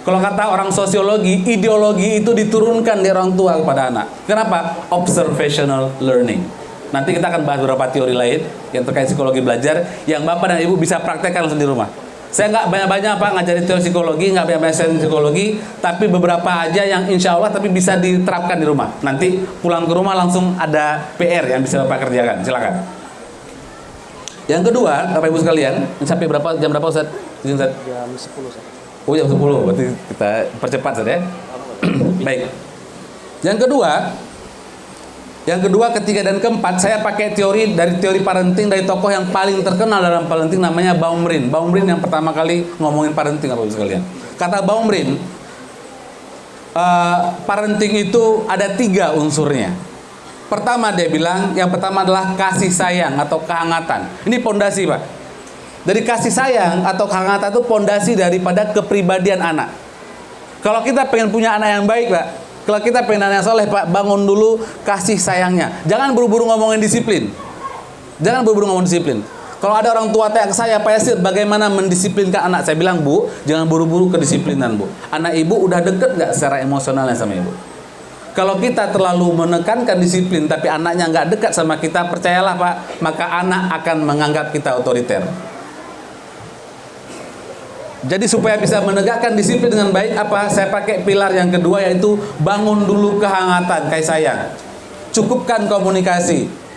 Kalau kata orang sosiologi, ideologi itu diturunkan dari orang tua kepada anak. Kenapa? Observational learning. Nanti kita akan bahas beberapa teori lain yang terkait psikologi belajar yang Bapak dan Ibu bisa praktekkan langsung di rumah. Saya nggak banyak-banyak ngajarin teori psikologi, nggak banyak-banyak sharing psikologi, tapi beberapa aja yang insya Allah tapi bisa diterapkan di rumah. Nanti pulang ke rumah langsung ada PR yang bisa Bapak kerjakan. Silakan. Yang kedua, Bapak Ibu sekalian, sampai jam berapa Ustaz? Jam 10 Ustaz. Oh jam 10, berarti kita percepat Ustaz ya. Baik. Yang kedua, ketiga dan keempat, saya pakai teori parenting dari tokoh yang paling terkenal dalam parenting, namanya Baumrind. Baumrind yang pertama kali ngomongin parenting, Bapak Ibu sekalian. Kata Baumrind, parenting itu ada 3 unsurnya. Pertama dia bilang, yang pertama adalah kasih sayang atau kehangatan. Ini pondasi, Pak. Dari kasih sayang atau kehangatan itu pondasi daripada kepribadian anak. Kalau kita pengen punya anak yang baik, Pak, kalau kita pengen anak yang soleh, Pak, bangun dulu kasih sayangnya. Jangan buru-buru ngomongin disiplin. Jangan buru-buru ngomongin disiplin. Kalau ada orang tua tanya ke saya, Pak Yasir, bagaimana mendisiplinkan anak? Saya bilang, Bu, jangan buru-buru kedisiplinan, Bu. Anak ibu udah deket nggak secara emosionalnya sama ibu? Kalau kita terlalu menekankan disiplin, tapi anaknya nggak dekat sama kita, percayalah, Pak, maka anak akan menganggap kita otoriter. Jadi supaya bisa menegakkan disiplin dengan baik, apa? Saya pakai pilar yang kedua, yaitu bangun dulu kehangatan, kasih sayang. Cukupkan komunikasi.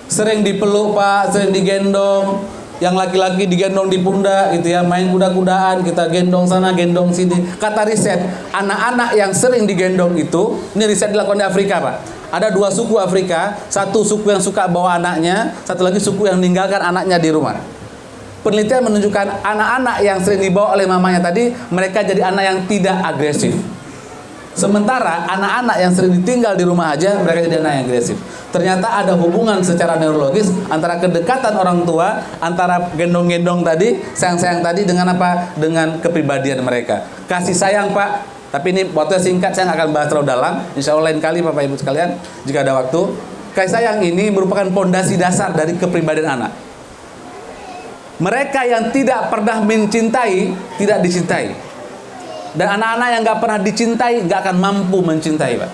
Sering dipeluk, Pak, sering digendong. Yang laki-laki digendong di pundak gitu ya, main kuda-kudaan, kita gendong sana, gendong sini. Kata riset, anak-anak yang sering digendong itu, ini riset dilakukan di Afrika, Pak. Ada 2 suku Afrika, satu suku yang suka bawa anaknya, satu lagi suku yang meninggalkan anaknya di rumah. Penelitian menunjukkan anak-anak yang sering dibawa oleh mamanya tadi, mereka jadi anak yang tidak agresif. Sementara anak-anak yang sering ditinggal di rumah aja, mereka jadi anak yang agresif. Ternyata ada hubungan secara neurologis antara kedekatan orang tua, antara gendong-gendong tadi, sayang-sayang tadi, dengan apa? Dengan kepribadian mereka. Kasih sayang, Pak. Tapi ini waktunya singkat, saya nggak akan bahas terlalu dalam. Insya Allah lain kali, Bapak Ibu sekalian, jika ada waktu. Kasih sayang ini merupakan pondasi dasar dari kepribadian anak. Mereka yang tidak pernah mencintai, tidak dicintai. Dan anak-anak yang nggak pernah dicintai, nggak akan mampu mencintai, Pak.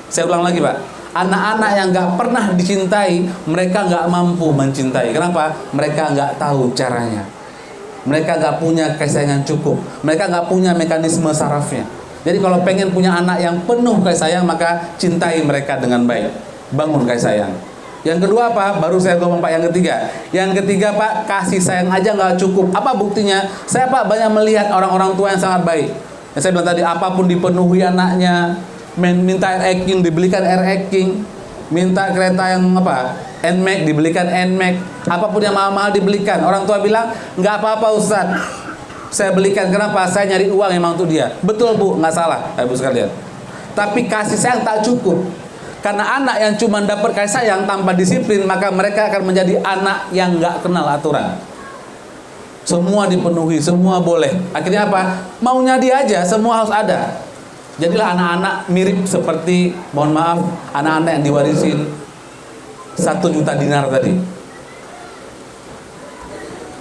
Saya ulang lagi, Pak. Anak-anak yang nggak pernah dicintai, mereka nggak mampu mencintai. Kenapa? Mereka nggak tahu caranya. Mereka nggak punya kasih sayang yang cukup. Mereka nggak punya mekanisme sarafnya. Jadi kalau pengen punya anak yang penuh kasih sayang, maka cintai mereka dengan baik. Bangun kasih sayang. Yang kedua, apa? Baru saya ngomong, Pak, yang ketiga. Yang ketiga, Pak, kasih sayang aja nggak cukup. Apa buktinya? Saya, Pak, banyak melihat orang-orang tua yang sangat baik. Yang saya bilang tadi, apapun dipenuhi anaknya. Minta air King, dibelikan air King. Minta kereta yang apa? NMAX, dibelikan NMAX. Apapun yang mahal-mahal dibelikan. Orang tua bilang, nggak apa-apa, Ustaz, saya belikan. Kenapa? Saya nyari uang emang untuk dia. Betul, Bu, nggak salah, Ibu sekalian. Tapi kasih sayang tak cukup. Karena anak yang cuma dapat kasih sayang tanpa disiplin, maka mereka akan menjadi anak yang nggak kenal aturan. Semua dipenuhi, semua boleh. Akhirnya apa? Maunya dia aja, semua harus ada. Jadilah anak-anak mirip seperti, mohon maaf, anak-anak yang diwarisin 1 juta dinar tadi.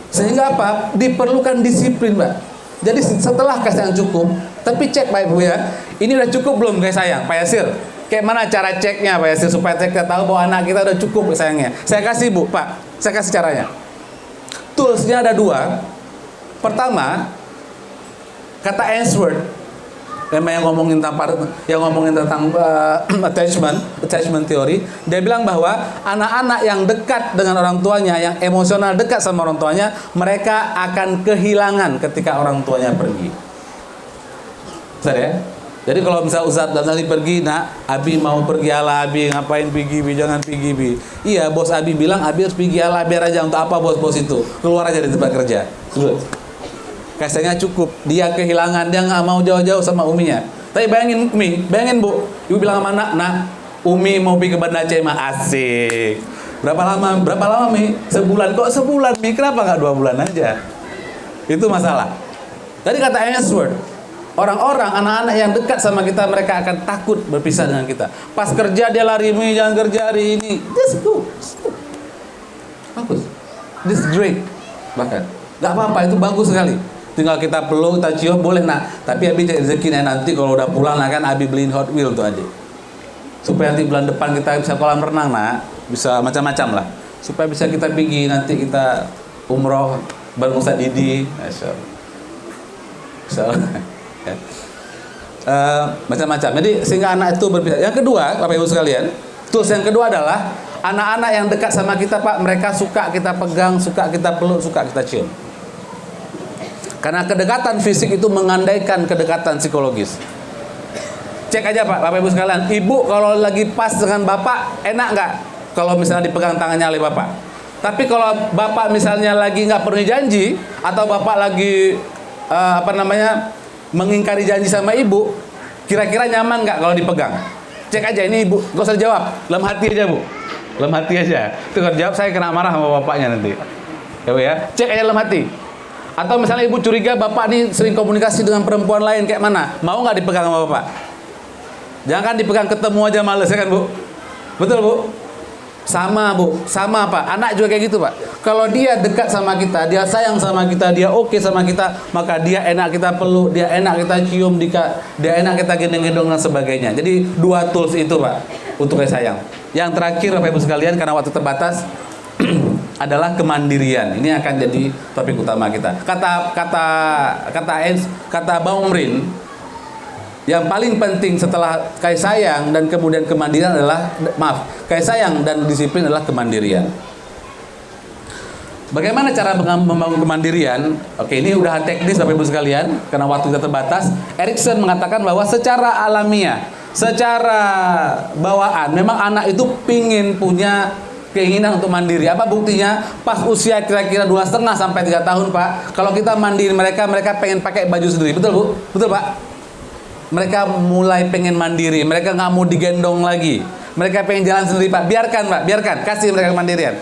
Sehingga apa? Diperlukan disiplin, Pak. Jadi setelah kasih sayang cukup, tapi cek, Pak Ibu ya, ini udah cukup belum kasih sayang, Pak Yasir? Kayak mana cara ceknya, Pak Yasir, supaya kita tahu bahwa anak kita udah cukup sayangnya? Saya kasih, Bu, Pak, saya kasih caranya. Toolsnya ada 2. Pertama, kata Ainsworth, yang ngomongin tentang attachment theory. Dia bilang bahwa anak-anak yang dekat dengan orang tuanya, yang emosional dekat sama orang tuanya, mereka akan kehilangan ketika orang tuanya pergi. Betul ya? Jadi kalau misalnya Ustaz dan Ali pergi, nak, Abi mau pergi, ala Abi, ngapain pergi, Bi, jangan pergi, Bi. Iya, bos Abi bilang Abi harus pergi, ala biar aja. Untuk apa bos-bos itu? Keluar aja dari tempat kerja. Good. Kasihnya cukup, dia kehilangan, dia nggak mau jauh-jauh sama uminya. Tapi bayangin Umi, bayangin Bu, Ibu bilang sama anak, nah, Umi mau pergi ke Banda Aceh, mah asik. Berapa lama Mi? Sebulan. Kok sebulan Mi? Kenapa nggak 2 bulan aja? Itu masalah. Tadi kata Ainsworth, orang-orang, anak-anak yang dekat sama kita, mereka akan takut berpisah dengan kita. Pas kerja dia lari, Mi, jangan kerja hari ini. Just go. Bagus. This great. Bahkan nggak apa-apa, itu bagus sekali. Tinggal kita peluk, kita cium, boleh, nak. Tapi Abi cari rezeki, nanti kalau udah pulang, nah, kan Abi beliin Hot Wheel tuh adik. Supaya nanti bulan depan kita bisa kolam renang, nak. Bisa macam-macam lah. Supaya bisa kita pergi, nanti kita umroh bareng Ustaz Didi. Masya Allah. Macam-macam. Jadi sehingga anak itu berpisah. Yang kedua, Bapak Ibu sekalian, tools yang kedua adalah anak-anak yang dekat sama kita, Pak, mereka suka kita pegang, suka kita peluk, suka kita cium. Karena kedekatan fisik itu mengandaikan kedekatan psikologis. Cek aja, Pak, Bapak Ibu sekalian, ibu kalau lagi pas dengan bapak, enak nggak kalau misalnya dipegang tangannya oleh bapak? Tapi kalau bapak misalnya lagi nggak penuhi janji, atau bapak lagi mengingkari janji sama ibu, Kira-kira nyaman nggak kalau dipegang? Cek aja ini ibu, nggak usah jawab, dalam hati aja bu, dalam hati aja. Itu kalau jawab saya kena marah sama bapaknya nanti. Ya bu ya, cek aja dalam hati. Atau misalnya ibu curiga bapak nih sering komunikasi dengan perempuan lain kayak mana, mau nggak dipegang sama bapak? Jangan dipegang, ketemu aja males ya kan bu? Betul bu? Sama bu, sama pak. Anak juga kayak gitu pak. Kalau dia dekat sama kita, dia sayang sama kita, dia oke sama kita, maka dia enak kita peluk, dia enak kita cium, dia enak kita gendong-gendong dan sebagainya. Jadi dua tools itu pak untuk sayang. Yang terakhir bapak ibu sekalian, karena waktu terbatas, adalah kemandirian. Ini akan jadi topik utama kita. Kata Bang Omrin, yang paling penting setelah kasih sayang dan kemudian kemandirian adalah, kasih sayang dan disiplin adalah kemandirian. Bagaimana cara membangun kemandirian? Oke, ini udah teknis Bapak Ibu sekalian, karena waktu kita terbatas. Erikson mengatakan bahwa secara alamiah, secara bawaan, memang anak itu pingin punya keinginan untuk mandiri. Apa buktinya? Pas usia kira-kira 2,5 sampai 3 tahun pak, kalau kita mandiri mereka pengen pakai baju sendiri. Betul bu? Betul pak? Mereka mulai pengen mandiri, mereka nggak mau digendong lagi, mereka pengen jalan sendiri pak. Biarkan pak, biarkan, kasih mereka kemandirian.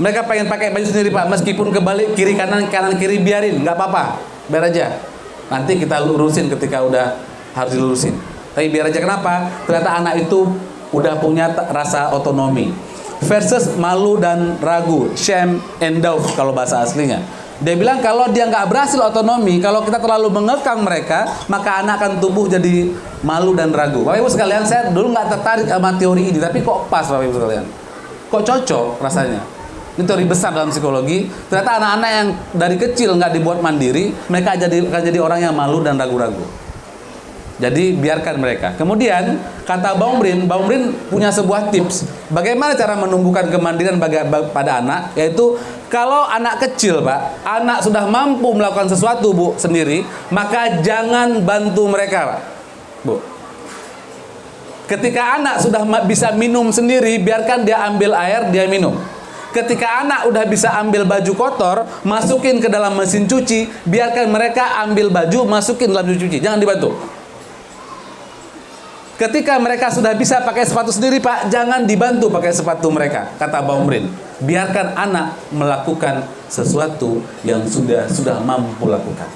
Mereka pengen pakai baju sendiri pak, meskipun kebalik kiri kanan kiri, biarin, nggak apa-apa, biar aja. Nanti kita lurusin ketika udah harus dilurusin. Tapi biar aja, kenapa? Ternyata anak itu udah punya rasa otonomi. Versus malu dan ragu, shame and doubt kalau bahasa aslinya. Dia bilang kalau dia nggak berhasil otonomi, kalau kita terlalu mengekang mereka, maka anak akan tumbuh jadi malu dan ragu. Bapak Ibu sekalian, saya dulu nggak tertarik sama teori ini, tapi kok pas Bapak Ibu sekalian, kok cocok rasanya. Ini teori besar dalam psikologi. Ternyata anak-anak yang dari kecil nggak dibuat mandiri, mereka akan jadi orang yang malu dan ragu-ragu. Jadi biarkan mereka. Kemudian kata Bang Omrin punya sebuah tips bagaimana cara menumbuhkan kemandirian pada anak, yaitu kalau anak kecil pak, anak sudah mampu melakukan sesuatu bu sendiri, maka jangan bantu mereka pak, bu. Ketika anak sudah bisa minum sendiri, biarkan dia ambil air, dia minum. Ketika anak udah bisa ambil baju kotor, masukin ke dalam mesin cuci, biarkan mereka ambil baju, masukin dalam mesin cuci, jangan dibantu. Ketika mereka sudah bisa pakai sepatu sendiri pak, jangan dibantu pakai sepatu mereka, kata Bang Omrin. Biarkan anak melakukan sesuatu yang sudah mampu lakukan.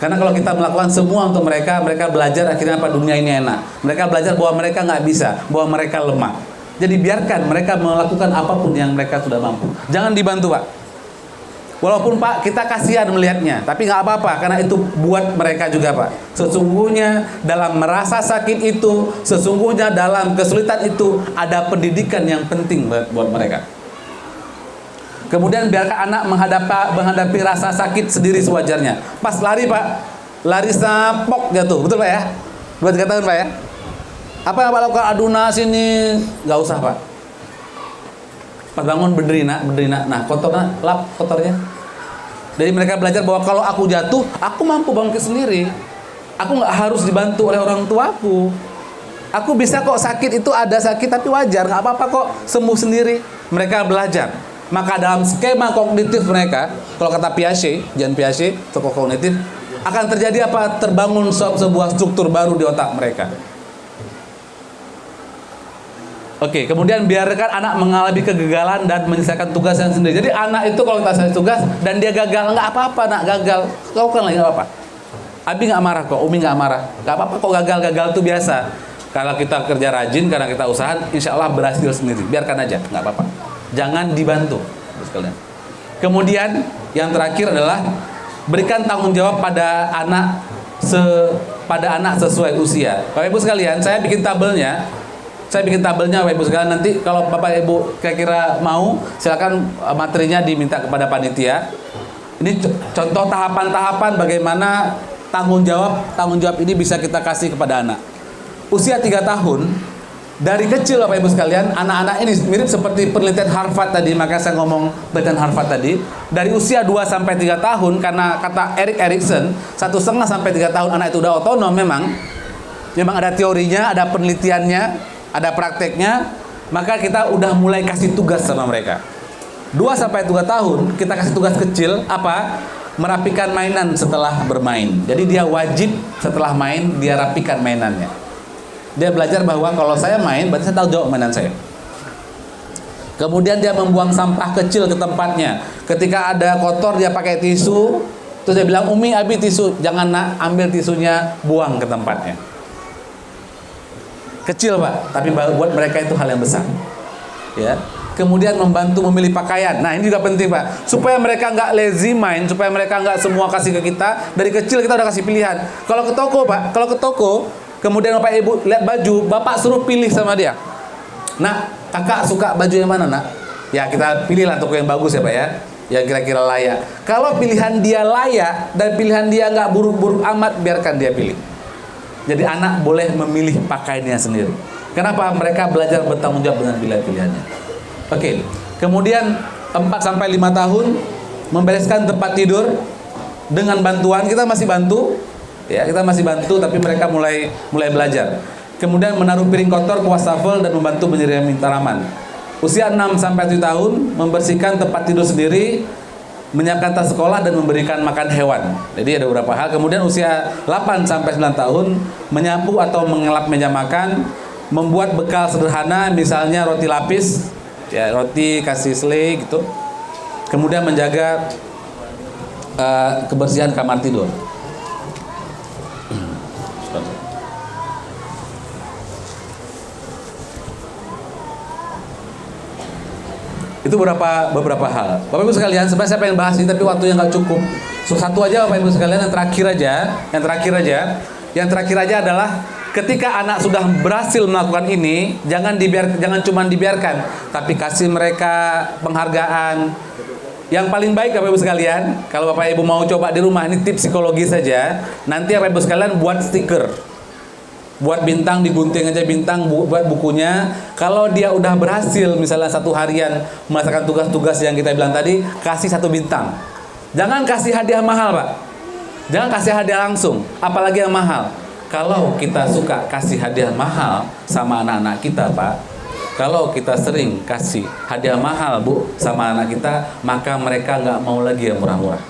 Karena kalau kita melakukan semua untuk mereka belajar akhirnya apa? Dunia ini enak. Mereka belajar bahwa mereka nggak bisa, bahwa mereka lemah. Jadi biarkan mereka melakukan apapun yang mereka sudah mampu. Jangan dibantu pak. Walaupun pak kita kasihan melihatnya, tapi nggak apa-apa karena itu buat mereka juga pak. Sesungguhnya dalam merasa sakit itu, sesungguhnya dalam kesulitan itu ada pendidikan yang penting buat mereka. Kemudian biarkan anak menghadapi rasa sakit sendiri sewajarnya. Pas lari pak, lari sapok jatuh, betul pak ya? 2-3 tahun pak ya? Apa yang pak lakukan? Aduna sini, nggak usah pak. Pas bangun berdiri nak, nah lap kotornya. Jadi mereka belajar bahwa kalau aku jatuh, aku mampu bangkit sendiri. Aku nggak harus dibantu oleh orang tuaku. Aku bisa kok, sakit itu ada sakit tapi wajar, nggak apa-apa kok, sembuh sendiri. Mereka belajar. Maka dalam skema kognitif mereka, kalau kata Piaget, Jean Piaget, tokoh kognitif, akan terjadi apa? Terbangun sebuah struktur baru di otak mereka. Oke, kemudian biarkan anak mengalami kegagalan dan menyelesaikan tugas yang sendiri. Jadi anak itu kalau kita selesai tugas dan dia gagal, nggak apa-apa nak, gagal. Lakukan lagi, nggak apa-apa. Abi nggak marah kok, Umi nggak marah. Nggak apa-apa kok, gagal itu biasa. Kalau kita kerja rajin, karena kita usaha, insya Allah berhasil sendiri. Biarkan aja, nggak apa-apa. Jangan dibantu, sekalian. Kemudian yang terakhir adalah berikan tanggung jawab pada anak sesuai usia. Bapak Ibu sekalian, saya bikin tabelnya Bapak Ibu sekalian. Nanti kalau Bapak Ibu kira-kira mau, silakan materinya diminta kepada panitia. Ini contoh tahapan-tahapan bagaimana tanggung jawab ini bisa kita kasih kepada anak. Usia 3 tahun, dari kecil Bapak Ibu sekalian, anak-anak ini mirip seperti penelitian Harvard tadi, maka saya ngomong penelitian Harvard tadi. Dari usia 2 sampai 3 tahun, karena kata Erikson, 1,5 sampai 3 tahun anak itu udah otonom memang ada teorinya, ada penelitiannya, ada prakteknya, maka kita udah mulai kasih tugas sama mereka. 2 sampai 3 tahun kita kasih tugas kecil apa? merapikan mainan setelah bermain. Jadi dia wajib setelah main dia rapikan mainannya. Dia belajar bahwa kalau saya main berarti saya tahu jawab mainan saya. Kemudian dia membuang sampah kecil ke tempatnya. Ketika ada kotor dia pakai tisu. Terus dia bilang, Umi, Abi tisu. Jangan nak, ambil tisunya, buang ke tempatnya. Kecil Pak, tapi buat mereka itu hal yang besar. Ya. Kemudian membantu memilih pakaian. Nah ini juga penting Pak, supaya mereka nggak lazy main, supaya mereka nggak semua kasih ke kita. Dari kecil kita udah kasih pilihan. Kalau ke toko Pak, kalau ke toko, kemudian Bapak Ibu lihat baju, Bapak suruh pilih sama dia. Nah, kakak suka baju yang mana nak? Ya kita pilihlah toko yang bagus ya Pak ya, yang kira-kira layak. Kalau pilihan dia layak dan pilihan dia nggak buruk-buruk amat, biarkan dia pilih. Jadi anak boleh memilih pakaiannya sendiri. Kenapa? Mereka belajar bertanggung jawab dengan pilihan-pilihannya. Oke, kemudian 4-5 tahun membereskan tempat tidur dengan bantuan, kita masih bantu, ya kita masih bantu, tapi mereka mulai belajar. Kemudian menaruh piring kotor ke wastafel dan membantu menyediakan tanaman. Usia 6-7 tahun membersihkan tempat tidur sendiri, menyiapkan tas sekolah dan memberikan makan hewan. Jadi ada beberapa hal. Kemudian usia 8-9 tahun menyapu atau mengelap meja makan, membuat bekal sederhana, misalnya roti lapis. Ya, roti kasih selai gitu. Kemudian menjaga kebersihan kamar tidur. Itu beberapa hal. Bapak Ibu sekalian, sebenarnya saya pengen bahas ini tapi waktunya nggak cukup. Satu aja Bapak Ibu sekalian, yang terakhir aja adalah ketika anak sudah berhasil melakukan ini, jangan cuma dibiarkan, tapi kasih mereka penghargaan. Yang paling baik Bapak Ibu sekalian, kalau Bapak Ibu mau coba di rumah, ini tips psikologis saja. Nanti Bapak Ibu sekalian buat stiker, buat bintang, digunting aja bintang, buat bukunya. Kalau dia udah berhasil, misalnya 1 harian melaksanakan tugas-tugas yang kita bilang tadi, kasih 1 bintang. Jangan kasih hadiah mahal Pak, jangan kasih hadiah langsung, apalagi yang mahal. Kalau kita suka kasih hadiah mahal sama anak-anak kita Pak, kalau kita sering kasih hadiah mahal Bu sama anak kita, maka mereka nggak mau lagi yang murah-murah.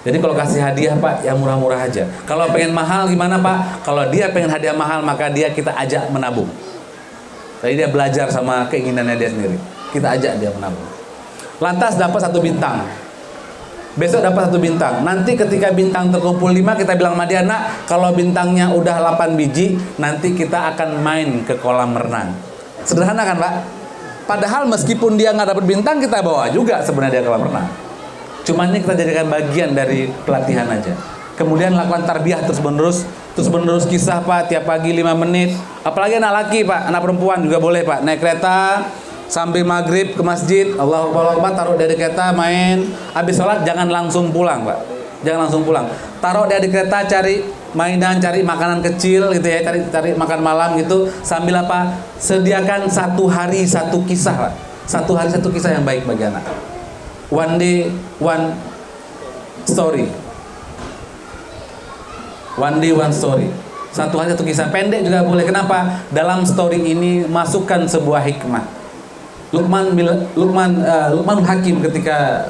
Jadi kalau kasih hadiah Pak, yang murah-murah aja. Kalau pengen mahal gimana Pak? Kalau dia pengen hadiah mahal, maka kita ajak menabung. Jadi dia belajar sama keinginannya dia sendiri. Kita ajak dia menabung. Lantas dapat 1 bintang. Besok dapat 1 bintang. Nanti ketika bintang terkumpul 5, kita bilang sama dia, nak, kalau bintangnya udah 8 biji, nanti kita akan main ke kolam renang. Sederhana kan Pak? Padahal meskipun dia nggak dapat bintang, kita bawa juga sebenarnya dia ke kolam renang. Cuman ini kita jadikan bagian dari pelatihan aja. Kemudian lakukan tarbiyah terus menerus kisah Pak, tiap pagi 5 menit. Apalagi anak laki Pak, anak perempuan juga boleh Pak. Naik kereta sambil maghrib ke masjid, Allahu Akbar, taruh dari kereta, main. Habis sholat jangan langsung pulang Pak, jangan langsung pulang. Taruh dari kereta, cari mainan, cari makanan kecil gitu ya, cari makan malam gitu. Sambil apa? Sediakan 1 hari 1 kisah Pak. 1 hari 1 kisah yang baik bagi anak. One day, one story. One day, one story. 1 hari 1 kisah pendek juga boleh. Kenapa? Dalam story ini masukkan sebuah hikmah. Luqman Hakim ketika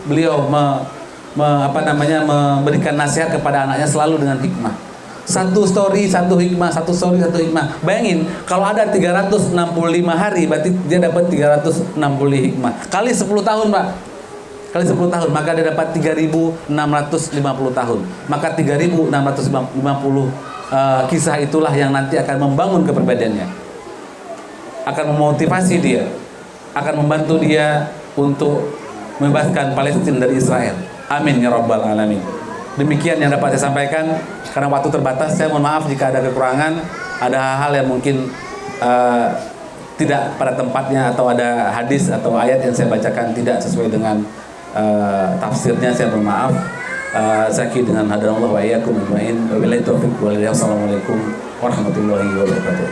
beliau memberikan nasihat kepada anaknya selalu dengan hikmah. 1 story 1 hikmah, 1 story 1 hikmah. Bayangin kalau ada 365 hari, berarti dia dapat 360 hikmah. Kali 10 tahun Pak, kali 10 tahun, maka dia dapat 3.650 tahun. Maka 3.650 kisah itulah yang nanti akan membangun kepribadiannya, akan memotivasi dia, akan membantu dia untuk membebaskan Palestina dari Israel. Amin ya rabbal alamin. Demikian yang dapat saya sampaikan. Karena waktu terbatas, saya mohon maaf jika ada kekurangan, ada hal-hal yang mungkin tidak pada tempatnya, atau ada hadis atau ayat yang saya bacakan tidak sesuai dengan tafsirnya, saya mohon maaf. Saya akhiri dengan hadanallahu wa iyyakum ajmain. Wabillahi taufiq wal hidayah. Wassalamualaikum warahmatullahi wabarakatuh.